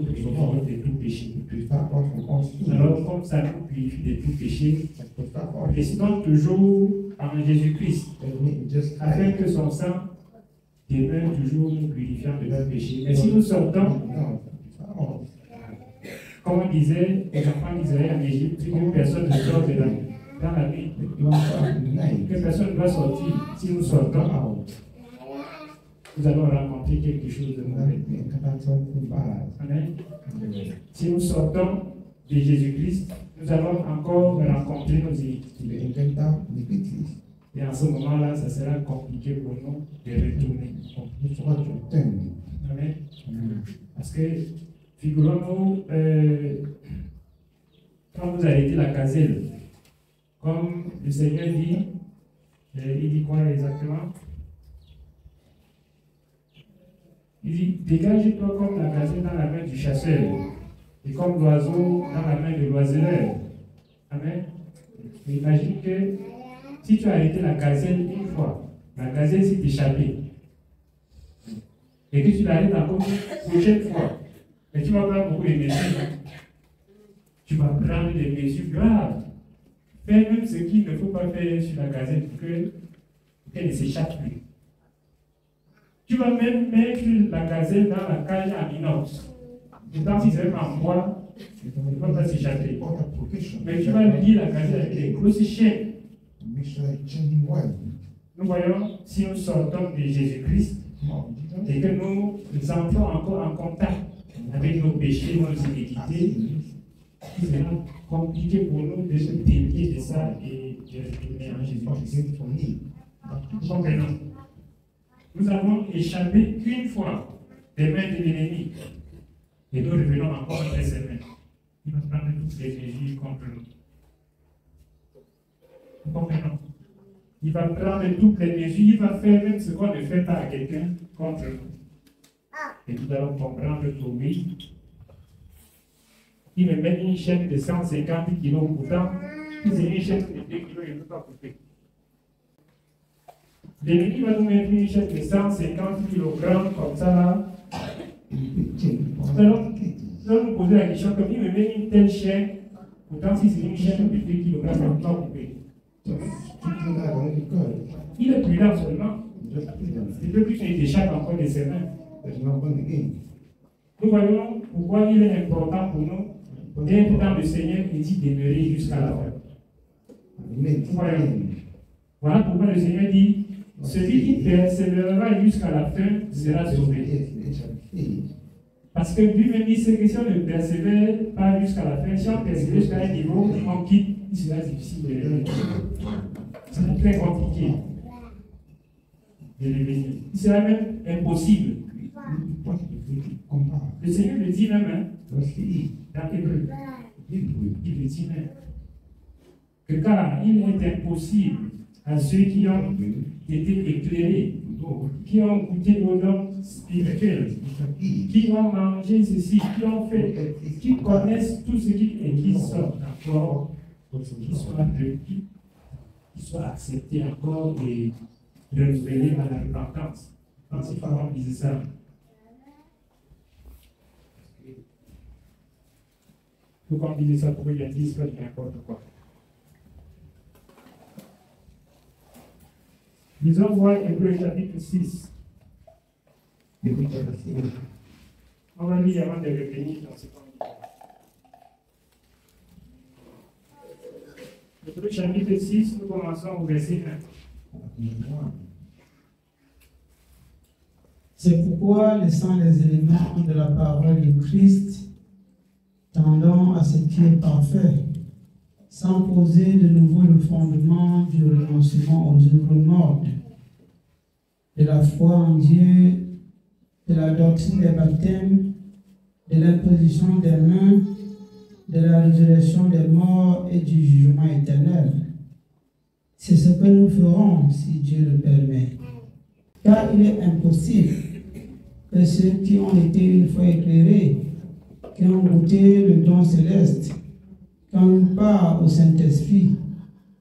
purifier de tout péché. Alors, comme ça nous purifie de tout péché, restons toujours en Jésus-Christ, afin que son sang demeure toujours nous purifiant de tout péché. Mais si nous sortons, comme on disait aux enfants d'Israël en Égypte, que personne ne sort de dans la nuit, que personne ne doit sortir. Si nous sortons, nous allons rencontrer quelque chose de mauvais. Amen. Si nous sortons de Jésus-Christ, nous allons encore rencontrer nos iniquités. Et en ce moment-là, ça sera compliqué pour nous de retourner. Amen. Parce que, figurons-nous, quand vous arrêtez la gazelle, comme le Seigneur dit, il dit quoi exactement? Il dit, dégage-toi comme la gazelle dans la main du chasseur et comme l'oiseau dans la main de l'oiseleur. Amen. Mais imagine que si tu as arrêté la gazelle une fois, la gazelle s'est échappée et que tu l'arrêtes encore une prochaine fois, mais tu vas prendre beaucoup de mesures. Tu vas prendre des mesures graves. Fais même ce qu'il ne faut pas faire sur la gazelle pour qu'elle ne s'échappe plus. Tu vas même mettre la gazelle dans la cage en inox. Pourtant, si c'est même en bois, elle ne va pas s'échapper. Mais tu vas lier la gazelle avec des grosses chaînes. Nous voyons, si nous sortons de Jésus-Christ et que nous entrons encore en contact avec nos péchés, nos iniquités, il sera compliqué pour nous de se délier de ça et de retourner en Jésus-Christ. Comprenons. Nous avons échappé une fois des mains de l'ennemi et nous revenons encore après ces mains. Il va prendre toutes les mesures contre nous. Nous comprenons. Il va prendre toutes les mesures, il va faire même ce qu'on ne fait pas à quelqu'un contre nous. Et nous allons comprendre que oui, il me met une chaîne de 150 kg, pourtant, c'est une chaîne de 2 kg, il ne peut pas couper. L'ennemi va nous mettre une chaîne de 150 kg comme ça là. Alors, nous allons nous poser la question, comme il me met une telle chaîne, pourtant si c'est une chaîne de 2 kg, il ne peut pas couper. Il est prudent seulement. Il ne peut plus qu'il échappe encore de ses mains. Nous voyons pourquoi il est important pour nous d'être dans le Seigneur et d'y demeurer jusqu'à la fin. Nous voyons. Voilà pourquoi le Seigneur dit, celui qui persévérera jusqu'à la fin sera sauvé. Parce que lui-même dit que si on ne persévère pas jusqu'à la fin, si on persévère jusqu'à un niveau, on quitte, il sera difficile de revenir. C'est très compliqué de revenir. Il sera même impossible. Le Seigneur le dit même, hein, dans Hébreu. Il le dit même. Que car il est impossible à ceux qui ont été éclairés, qui ont goûté aux dons spirituels, qui ont mangé ceci, qui ont fait, qui connaissent tout ce qui et qui sont encore, qui soient acceptés encore et renouvelés à la repentance. Donc, c'est pas on disait ça. Pourquoi on disait ça? Pourquoi il a dit ça? N'importe quoi. Disons voir Hébreu chapitre 6. On va lire avant de revenir dans ce point. Hébreu chapitre 6, nous commençons au verset 1. C'est pourquoi, laissant les éléments de la parole de Christ, tendant à ce qui est parfait, sans poser de nouveau le fondement du renoncement aux œuvres mortes, de la foi en Dieu, de la doctrine des baptêmes, de l'imposition des mains, de la résurrection des morts et du jugement éternel. C'est ce que nous ferons si Dieu le permet. Car il est impossible que ceux qui ont été une fois éclairés, qui ont goûté le don céleste, qui ont eu part au Saint-Esprit,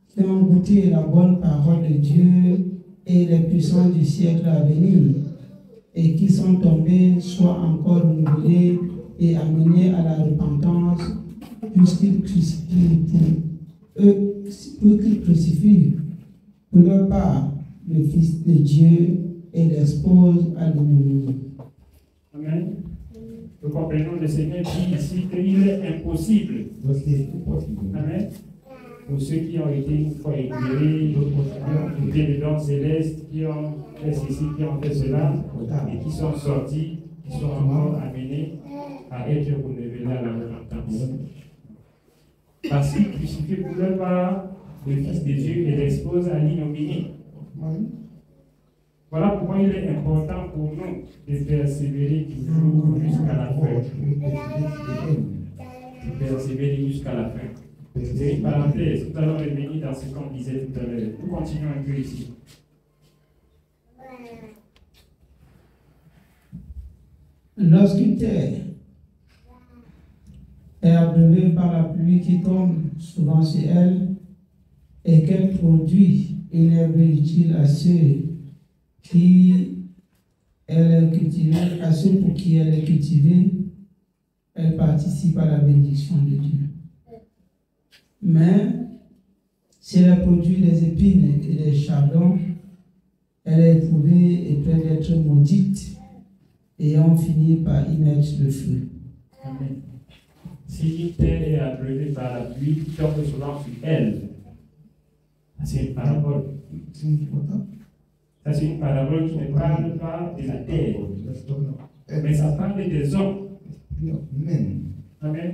qui ont goûté la bonne parole de Dieu et les puissances du siècle à venir, et qui sont tombés, soient encore renouvelés et amenés à la repentance, puisqu'ils crucifient pour leur part le Fils de Dieu et l'exposent à l'ignominie. Amen. Nous comprenons le Seigneur dit ici qu'il est impossible. Amen. Pour ceux qui ont été une fois éclairés, qui ont goûté le don céleste, qui ont fait ceci, qui ont fait cela, et qui sont sortis, qui sont encore amenés à être renouvelés à la repentance. Parce qu'ils crucifient pour leur part le Fils de Dieu et l'exposent à l'ignominie. Voilà pourquoi il est important pour nous de persévérer toujours jusqu'à la fin. De persévérer jusqu'à la fin. C'est une parenthèse. Tout à l'heure, on est venu dans ce qu'on disait tout à l'heure. Nous continuons un peu ici. Lorsqu'une terre est abreuvée par la pluie qui tombe souvent sur elle et qu'elle produit une herbe utile à ceux à ceux pour qui elle est cultivée, elle participe à la bénédiction de Dieu. Mais si elle produit des épines et des chardons, elle est éprouvée et près d'être maudite, et on finit par y mettre le feu. Amen. Si une terre est abreuvée par la pluie qui tombe souvent sur elle, c'est une parabole. Ça, c'est une parabole qui ne parle pas de la terre, mais ça parle des hommes. Amen.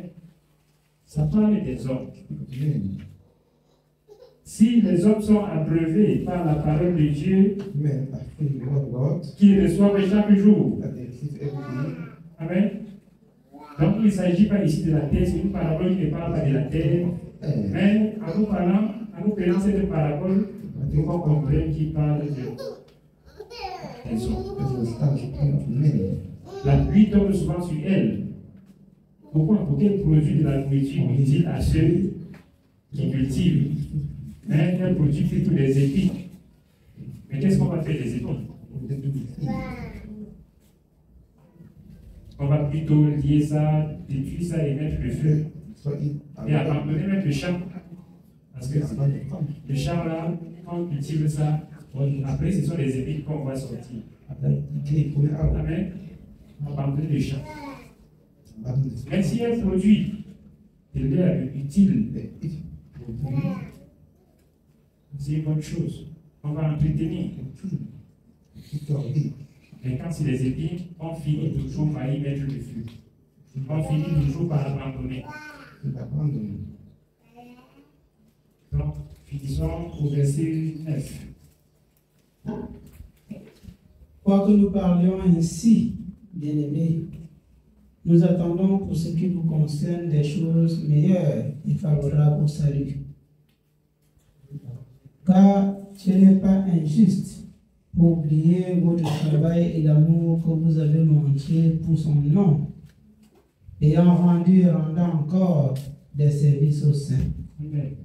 Ça parle des hommes. Si les hommes sont abreuvés par la parole de Dieu, qu'ils reçoivent chaque jour, amen. Donc il ne s'agit pas ici de la terre, c'est une parabole qui ne parle pas de la terre, mais en nous prenant cette parabole, nous devons comprendre qu'il parle des hommes. La pluie tombe souvent sur elle. Pourquoi? Pour qu'elle produise de la nourriture utile à ceux qui cultivent. Mais elle produit plutôt des épines. Mais qu'est-ce qu'on va faire des épines? On va plutôt lier ça, détruire ça et mettre le feu. Et abandonner même le champ. Parce que le champ là, quand on cultive ça, après ce sont les épines qu'on va sortir. Amen. abandonner le champ. Mais si un produit de l'air utile, c'est une bonne chose. On va entretenir. Mais quand c'est les épines, on finit toujours par y mettre le feu. On finit toujours par abandonner. Donc, finissons au verset 9. Quoique nous parlions ainsi, bien-aimés, nous attendons pour ce qui vous concerne des choses meilleures et favorables au salut. Car ce n'est pas injuste pour oublier votre travail et l'amour que vous avez montré pour son nom, ayant rendu et rendant encore des services aux saints. Amen.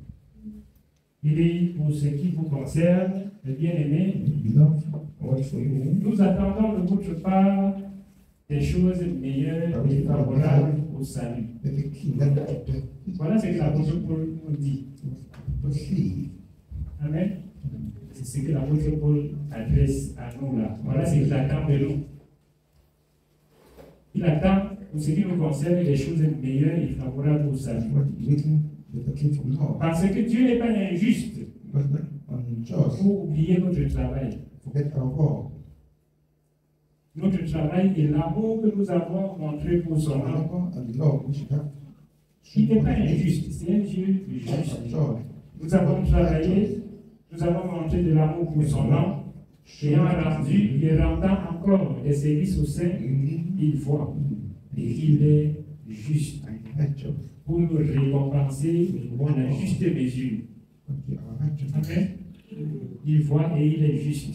Il dit, pour ce qui vous concerne, les bien-aimés, nous attendons de votre part des choses meilleures et favorables au salut. Voilà ce que l'apôtre Paul nous dit. Amen. C'est ce que l'apôtre Paul adresse à nous là. Voilà ce qu'il attend de nous. Il attend, pour ce qui nous concerne, des choses meilleures et favorables au salut. Parce que Dieu n'est pas injuste pour oublier notre travail. Notre travail et l'amour que nous avons montré pour son nom. Il n'est pas injuste, c'est un Dieu juste. Nous avons travaillé, nous avons montré de l'amour pour son nom, ayant rendu et rendant encore des services aux saints, il voit et il est juste pour nous récompenser à la juste mesure. Amen. Il voit et il est juste.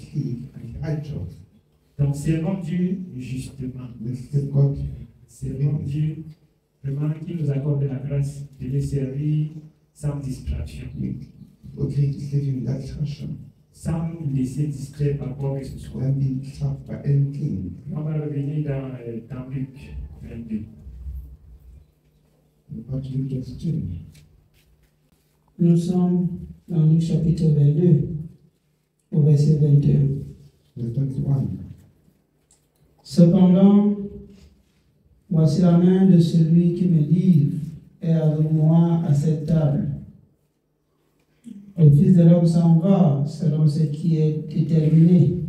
Donc servons Dieu justement. Servons Dieu vraiment qui nous accorde la grâce de le servir sans distraction. Sans nous laisser distraire par quoi que ce soit. On va revenir dans Luc 22. Nous sommes dans Luc chapitre 22, au verset 21. Cependant, voici la main de celui qui me livre est avec moi à cette table. Le Fils de l'homme s'en va selon ce qui est déterminé,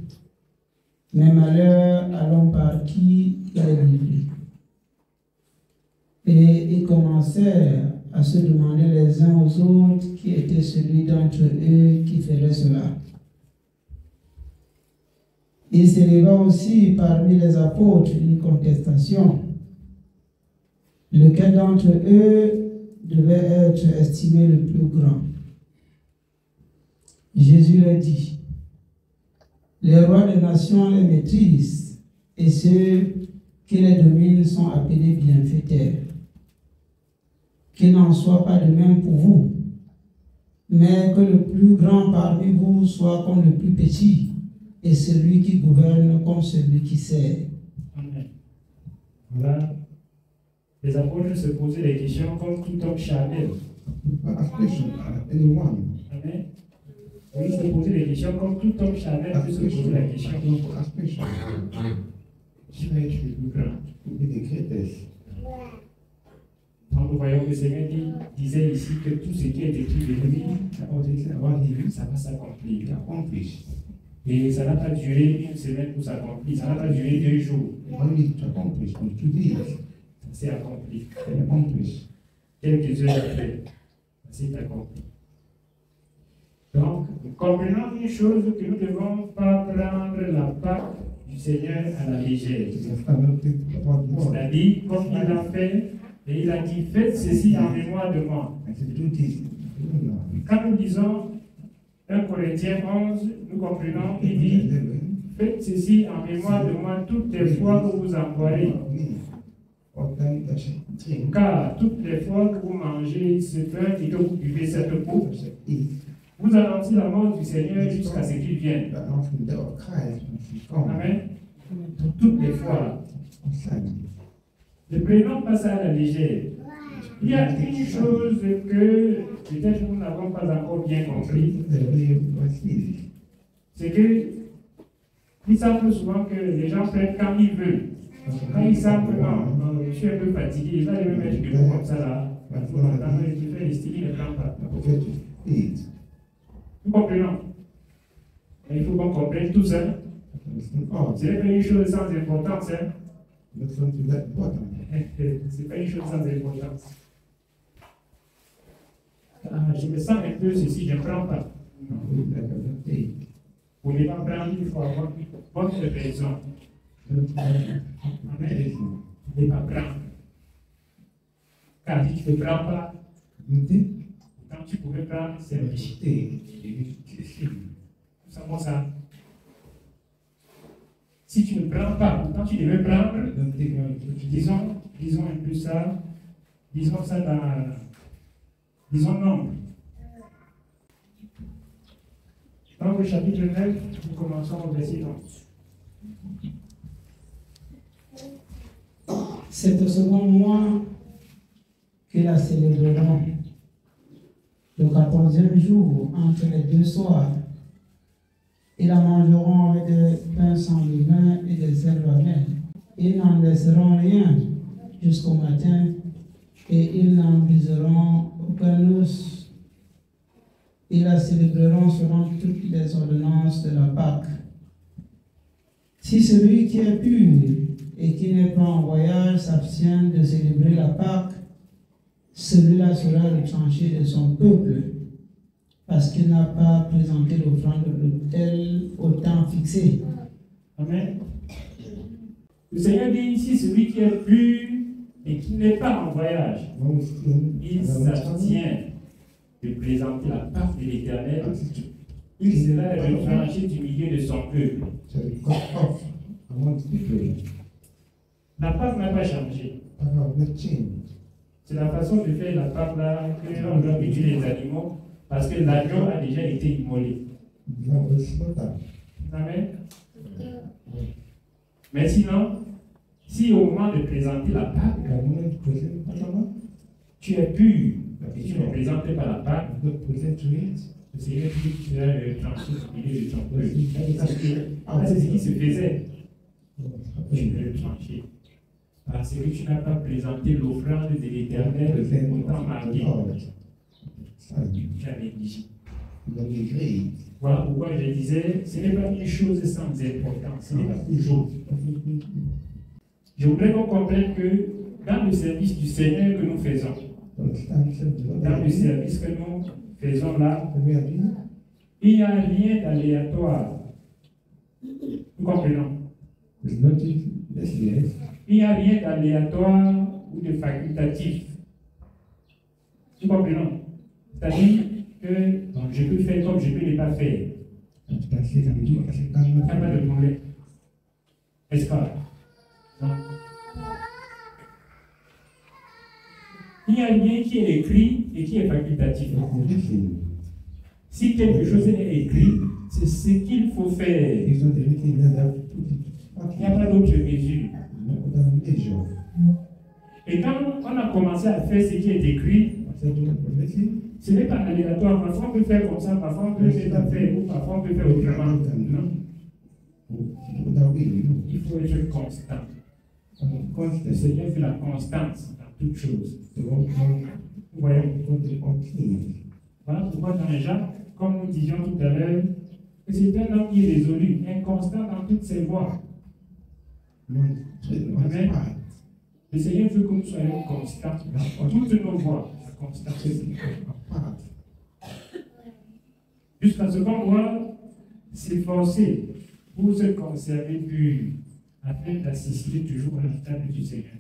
mais malheur à l'homme par qui il est livré. Et ils commencèrent à se demander les uns aux autres qui était celui d'entre eux qui ferait cela. Il s'éleva aussi parmi les apôtres une contestation. Lequel d'entre eux devait être estimé le plus grand? Jésus leur dit, les rois des nations les maîtrisent, et ceux qui les dominent sont appelés bienfaiteurs. Qu'il n'en soit pas de même pour vous, mais que le plus grand parmi vous soit comme le plus petit, et celui qui gouverne comme celui qui sert. Amen. Voilà. Les apôtres se posaient des questions comme tout homme charnel. Amen. Ils se posaient des questions comme tout homme charnel peut se poser la question. Qui va être le plus grand? Donc nous voyons que le Seigneur disait ici que tout ce qui est écrit de lui, ça va s'accomplir. Et ça n'a pas duré une semaine pour s'accomplir, ça n'a pas duré 2 jours. Ça s'est accompli. Quelques heures après, ça s'est accompli. Donc, nous comprenons une chose que nous ne devons pas prendre la part du Seigneur à la légère. C'est-à-dire, comme il l'a fait, et il a dit, faites ceci en mémoire de moi. Quand nous disons 1 Corinthiens 11, nous comprenons, il dit, faites ceci en mémoire de moi toutes les fois que vous en boirez. Car toutes les fois que vous mangez ce pain et que vous buvez cette coupe, vous annoncez la mort du Seigneur jusqu'à ce qu'il vienne. Amen. Toutes les fois. Ne prenons pas ça à la légère. Il y a une chose que peut-être nous n'avons pas encore bien compris. C'est que il semble souvent que les gens prennent quand ils veulent. Quand il sent que non, je suis un peu fatigué, il va aller me mettre debout comme ça là. Attends, il fait les styles, il ne prend pas. Nous comprenons. Mais il faut qu'on comprenne tout ça. Ce n'est pas une chose sans importance. Hein. Ce n'est pas une chose sans importance. Ah, je me sens un peu ceci, je ne prends pas. Pour ne pas prendre, il faut avoir une bonne raison. Amen. Ne pas prendre. Car si tu ne prends pas, quand tu pouvais prendre, c'est rejeté. Nous savons ça. Si tu ne prends pas, quand tu devais prendre, disons un peu ça, disons ça dans, disons nombre. Dans le chapitre 9, nous commençons au verset 11. C'est au second mois que la célébreront, le 14e jour, entre les deux soirs. Ils la mangeront avec des pains sans levain et des herbes amères. Ils n'en laisseront rien jusqu'au matin, et ils n'en briseront aucun os. Ils la célébreront selon toutes les ordonnances de la Pâque. Si celui qui est pur et qui n'est pas en voyage s'abstient de célébrer la Pâque, celui-là sera retranché de son peuple, parce qu'il n'a pas présenté l'offrande de l'autel au temps fixé. Amen. Le Seigneur dit ici, celui qui est pur et qui n'est pas en voyage, il s'abstient de présenter la Pâque de l'Éternel, il sera retranché du milieu de son peuple. La Pâque n'a pas changé. C'est la façon de faire la Pâque là, que l'on doit tuer les animaux, parce que l'agneau a déjà été immolé. Amen. Mais sinon, si au moment de présenter la Pâque, tu es pur, et tu ne présentes pas la Pâque, le Seigneur dit que tu seras retranché du milieu de ton peuple. C'est ce qui se faisait. Tu es retranché. Parce que tu n'as pas présenté l'offrande de l'Éternel au temps marqué. Tu as négligé. Voilà pourquoi je disais, ce n'est pas une chose sans importance, ce n'est pas une chose. Je voudrais qu'on comprenne que dans le service du Seigneur que nous faisons, dans le service que nous faisons là, il n'y a rien d'aléatoire. Nous comprenons. Il n'y a rien d'aléatoire ou de facultatif. Nous comprenons. C'est-à-dire que donc, je peux faire comme je peux ne pas faire. Il n'y a pas de problème. N'est-ce pas? Non. Il n'y a rien qui est écrit et qui est facultatif. Si quelque chose est écrit, c'est ce qu'il faut faire. Il n'y a pas d'autre mesure. Et quand on a commencé à faire ce qui est écrit, ce n'est pas aléatoire. Parfois on peut faire comme ça, parfois on peut ne pas faire, ou parfois on peut faire autrement. Non. Il faut être constant. Le Seigneur fait la constance dans toutes choses. Voilà pourquoi dans Jacques, comme nous disions tout à l'heure, que c'est un homme qui est résolu, inconstant dans toutes ses voies. Amen. Le Seigneur veut que nous soyons constants dans toutes nos voies. La constance. Jusqu'à ce qu'on doit s'efforcer pour se conserver pur, afin d'assister toujours à la table du Seigneur.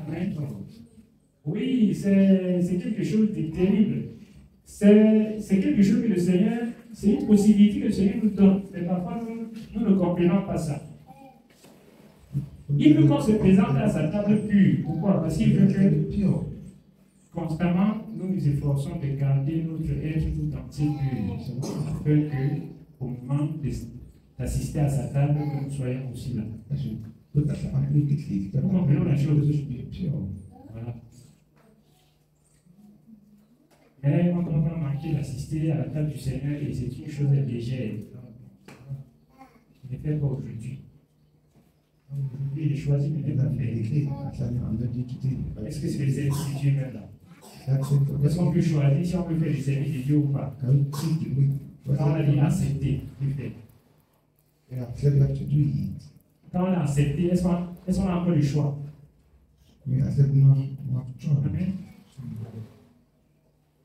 Amen. Oui, c'est quelque chose de terrible. C'est quelque chose que le Seigneur, c'est une possibilité que le Seigneur nous donne. Mais parfois, nous ne comprenons pas ça. Il veut qu'on se présente à sa table pure. Pourquoi? Parce qu'il veut que constamment, nous nous efforçons de garder notre être tout entier pur. Afin que, au moment d'assister à sa table, que nous soyons aussi là. Nous comprenons la chose. Voilà. Mais on ne doit pas manquer d'assister à la table du Seigneur et c'est une chose légère. Je ne fais pas aujourd'hui. Il est choisi, mais il n'est pas fait. Est-ce que c'est les instituts maintenant? Est-ce qu'on peut choisir si on peut faire les services de Dieu ou pas? Quand on a dit accepter, il fait. Quand on a accepté, est-ce qu'on a encore le choix? Amen.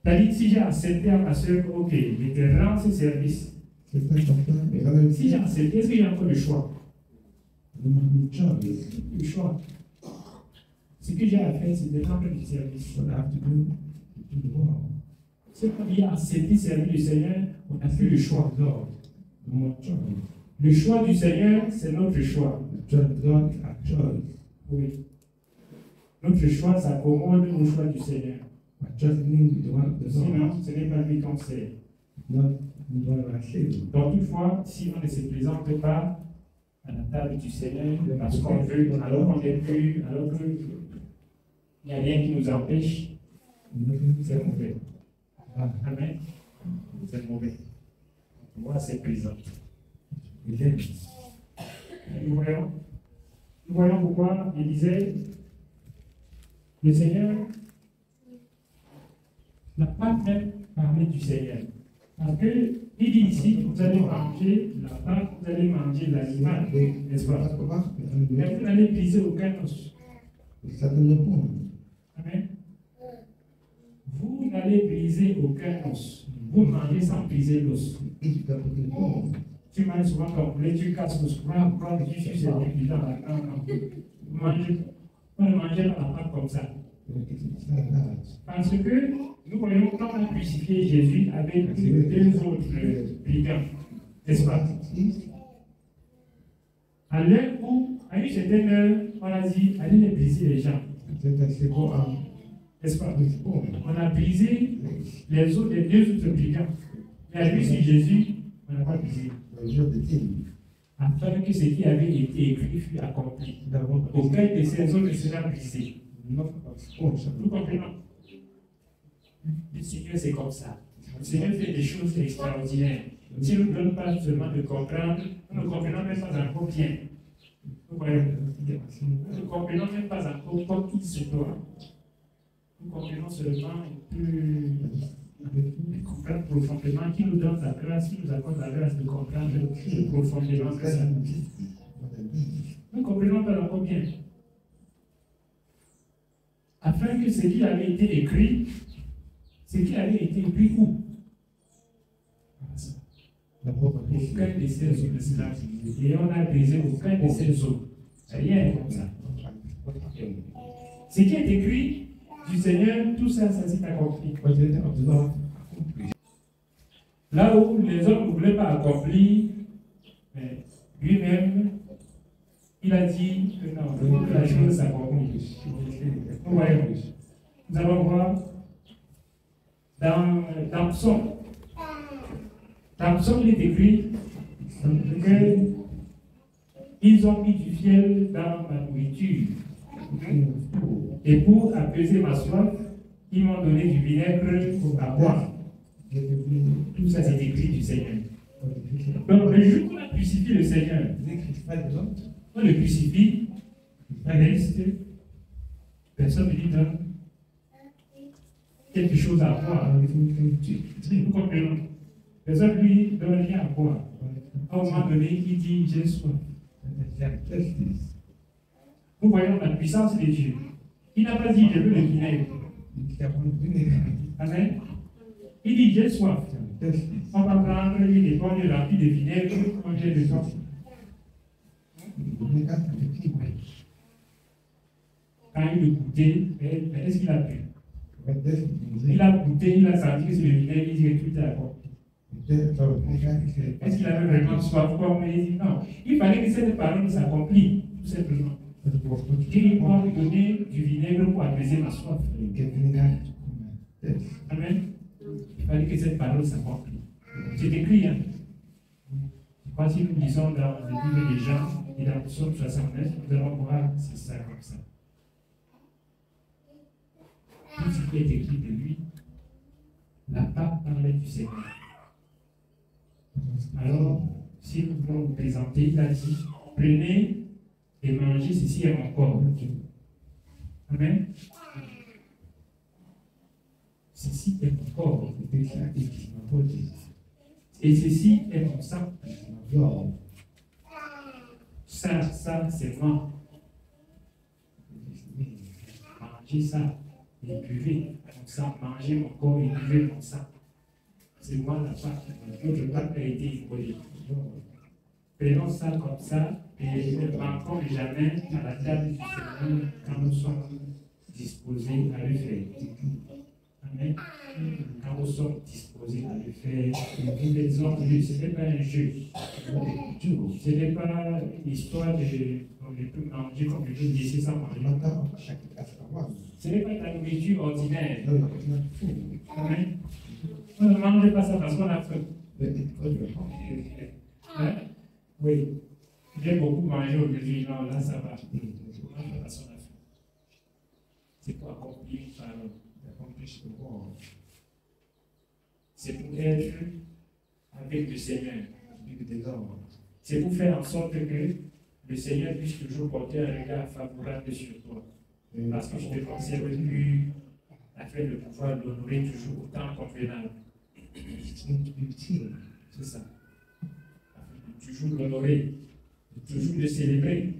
C'est-à-dire, si j'ai accepté à ma soeur, ok, je te rends ce service. Si j'ai accepté, est-ce qu'il y a encore le choix? Le choix. Ce que j'ai à faire, c'est de rendre le service. C'est quand il y a accepté servir le Seigneur, on n'a plus le choix. Le choix du Seigneur, c'est notre choix. Oui. Notre choix s'accommode au choix du Seigneur. Sinon, ce n'est pas lui qu'on sait. Donc, toutefois, si on ne se présente pas à la table du Seigneur, parce qu'on veut, alors qu'on n'est plus, alors qu'il n'y a rien qui nous empêche, c'est mauvais. Amen. C'est mauvais. Moi, c'est présent. Nous voyons pourquoi il disait, le Seigneur n'a pas même parlé du Seigneur. Parce qu'il dit ici, vous allez manger la pâte, vous allez manger l'animal, n'est-ce pas? Mais vous n'allez briser aucun os. Amen. Vous n'allez briser aucun os. Vous mangez sans briser l'os. Tu manges souvent complet, tu casses l'os. Tu suis dans la on ne mangeait pas la pâte comme ça. Parce que nous voyons quand on a crucifié Jésus avec deux autres brigands, n'est-ce pas? À l'heure où, à une certaine heure, on a dit, allez les briser les gens. N'est-ce pas? On a brisé les deux autres brigands. Mais à lui sur Jésus, on n'a pas brisé. Afin que ce qui avait été écrit fût accompli. Aucun de ces autres ne sera brisé. Nous comprenons. Le Seigneur, c'est comme ça. Le Seigneur fait des choses extraordinaires. S'il ne nous donne pas seulement de comprendre, nous ne comprenons même pas encore bien. Nous ne comprenons même pas encore comme il se doit. Nous comprenons seulement de comprendre profondément, qui nous donne la grâce, qui nous accorde la grâce de comprendre profondément que ça nous dit. Nous ne comprenons pas encore bien. Afin que ce qui avait été écrit où? Aucun de ces autres esclaves. Et on n'a brisé aucun de ces autres. Rien comme ça. Ce qui est écrit du Seigneur, tout ça, ça s'est accompli. Là où les hommes ne voulaient pas accomplir, mais lui-même, il a dit que non, la chose s'accomplit. Nous allons voir dans Psaume. Dans Psaume, il est écrit que ils ont mis du fiel dans ma nourriture. Et pour apaiser ma soif, ils m'ont donné du vinaigre à boire. Tout ça, c'est écrit du Seigneur. Donc, le jour où on a crucifié le Seigneur, on le crucifie, personne ne lui donne quelque chose à boire. Nous comprenons. Personne ne lui donne rien à boire. À un moment donné, il dit, j'ai soif. Nous voyons la puissance de Dieu. Il n'a pas dit, je veux le vinaigre. Amen. Il dit, j'ai soif. On va prendre une éponge remplie de vinaigre, on jette dedans. Quand il le goûtait, est-ce qu'il a pu? Il a goûté, il a senti que c'est le vinaigre, il dit que tout est accompli. Est-ce qu'il avait vraiment soif comme il dit non? Il fallait que cette parole s'accomplisse, tout simplement. Il m'a donné du vinaigre pour apaiser ma soif. Amen. Il fallait que cette parole s'accomplisse. C'est écrit, hein? Quand nous lisons dans le livre des Jean et dans le psaume 69, nous allons voir c'est ça comme ça. Tout ce qui est écrit de lui n'a pas parlé du Seigneur. Alors, si nous voulons vous présenter, il a dit, prenez et manger, ceci est mon corps. Amen. Ceci est mon corps. Et ceci est mon sang. Ça, c'est moi. Mangez ça et buvez mon sang. Mangez mon corps et buvez mon sang. C'est moi la part. Notre part a été immolée. Prenons ça comme ça et ne manquons jamais à la table du Seigneur quand nous sommes disposés à le faire. Amen. Quand nous sommes disposés à le faire, les hommes, ce n'est pas un jeu. Ce n'est pas une histoire de on peut manger comme je peux laisser ça manger. Ce n'est pas la nourriture ordinaire. Amen. On ne mange pas ça parce qu'on a faim. Hein? Oui. J'ai beaucoup mangé aujourd'hui. Non, là, ça va. On mange parce qu'on a faim. C'est pour accomplir une parole. C'est pour être avec le Seigneur. C'est pour faire en sorte que le Seigneur puisse toujours porter un regard favorable sur toi. Parce que je te conserve plus afin de pouvoir l'honorer toujours autant convenable. C'est ça. Afin de toujours l'honorer, de toujours le célébrer.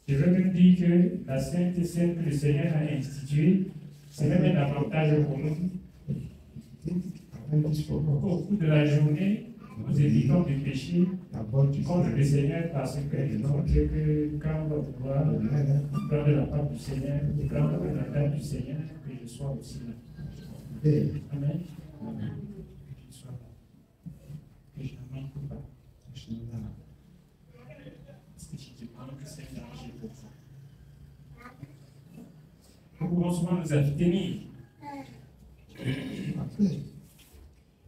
Je veux même dire que la Sainte Seine que le Seigneur a instituée, c'est même un avantage pour nous. Au cours de la journée, nous évitons de pécher contre le Seigneur parce qu'il montre que quand on va pouvoir prendre la part du Seigneur, prendre la part du Seigneur, que je sois aussi là. Amen. Que je sois là. Que je ne manque pas. Parce que je demande que c'est un danger pour ça. Nous pouvons souvent nous abstenir.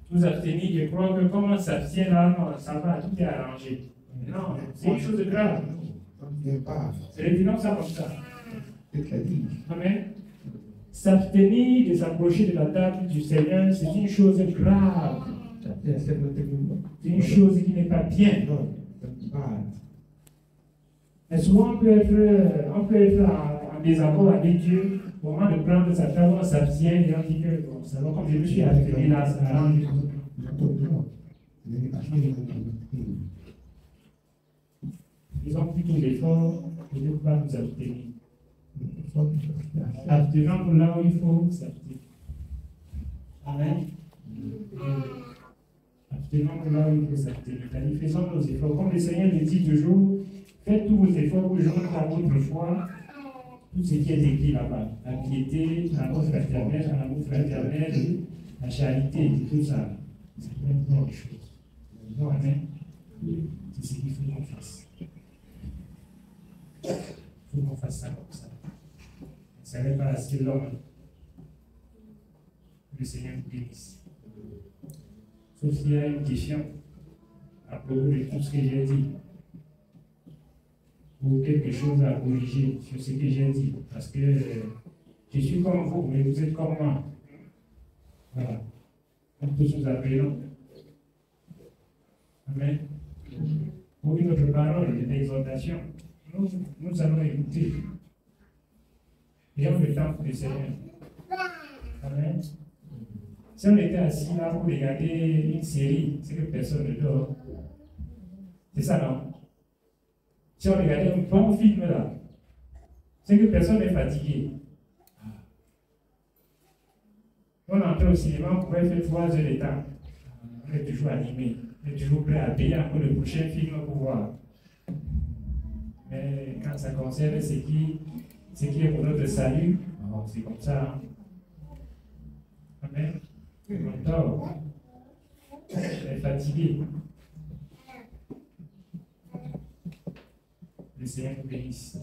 Nous abstenir et croire que comme on s'abstient là, non, ça va, tout est arrangé. Non, c'est une chose grave. C'est évident ça comme ça. Amen. S'abstenir de s'approcher de la table du Seigneur, c'est une chose grave. C'est une chose qui n'est pas bien. Mais souvent, on peut être en désaccord avec Dieu au moment de prendre sa table, on s'abstient et on dit que bon, ça va comme je me suis abstenu là, ça arrange. Faisons plutôt l'effort de ne pas nous abstenir. Abstenons là où il faut s'abstenir. Amen. Abstenons là où il faut s'abstenir. C'est-à-dire, faisons nos efforts. Comme le Seigneur le dit toujours, faites tous vos efforts pour joindre à votre foi tout ce qui est écrit là-bas. La piété, l'amour fraternel, la charité, tout ça. C'est une bonne chose. Amen. C'est ce qu'il faut qu'on fasse. Il faut qu'on fasse ça comme ça. Ça n'est pas assez long. Le Seigneur nous bénisse. Sauf s'il y a une question à propos de tout ce que j'ai dit. Ou quelque chose à corriger sur ce que j'ai dit. Parce que je suis comme vous, mais vous êtes comme moi. Voilà. Nous tous nous appelons. Amen. Pour une autre parole d'exhortation, nous allons écouter. Ayons le temps pour le Seigneur. Amen. Si on était assis là pour regarder une série, c'est que personne ne dort. C'est ça, non? Si on regardait un bon film là, c'est que personne n'est fatigué. On entre au cinéma, on pourrait faire 3 heures de temps. On est toujours animé, on est toujours prêt à payer encore le prochain film pour voir. Mais quand ça concerne ce qui est pour notre salut, c'est comme ça. Amen. On dort. On est fatigué. Le Seigneur nous bénisse.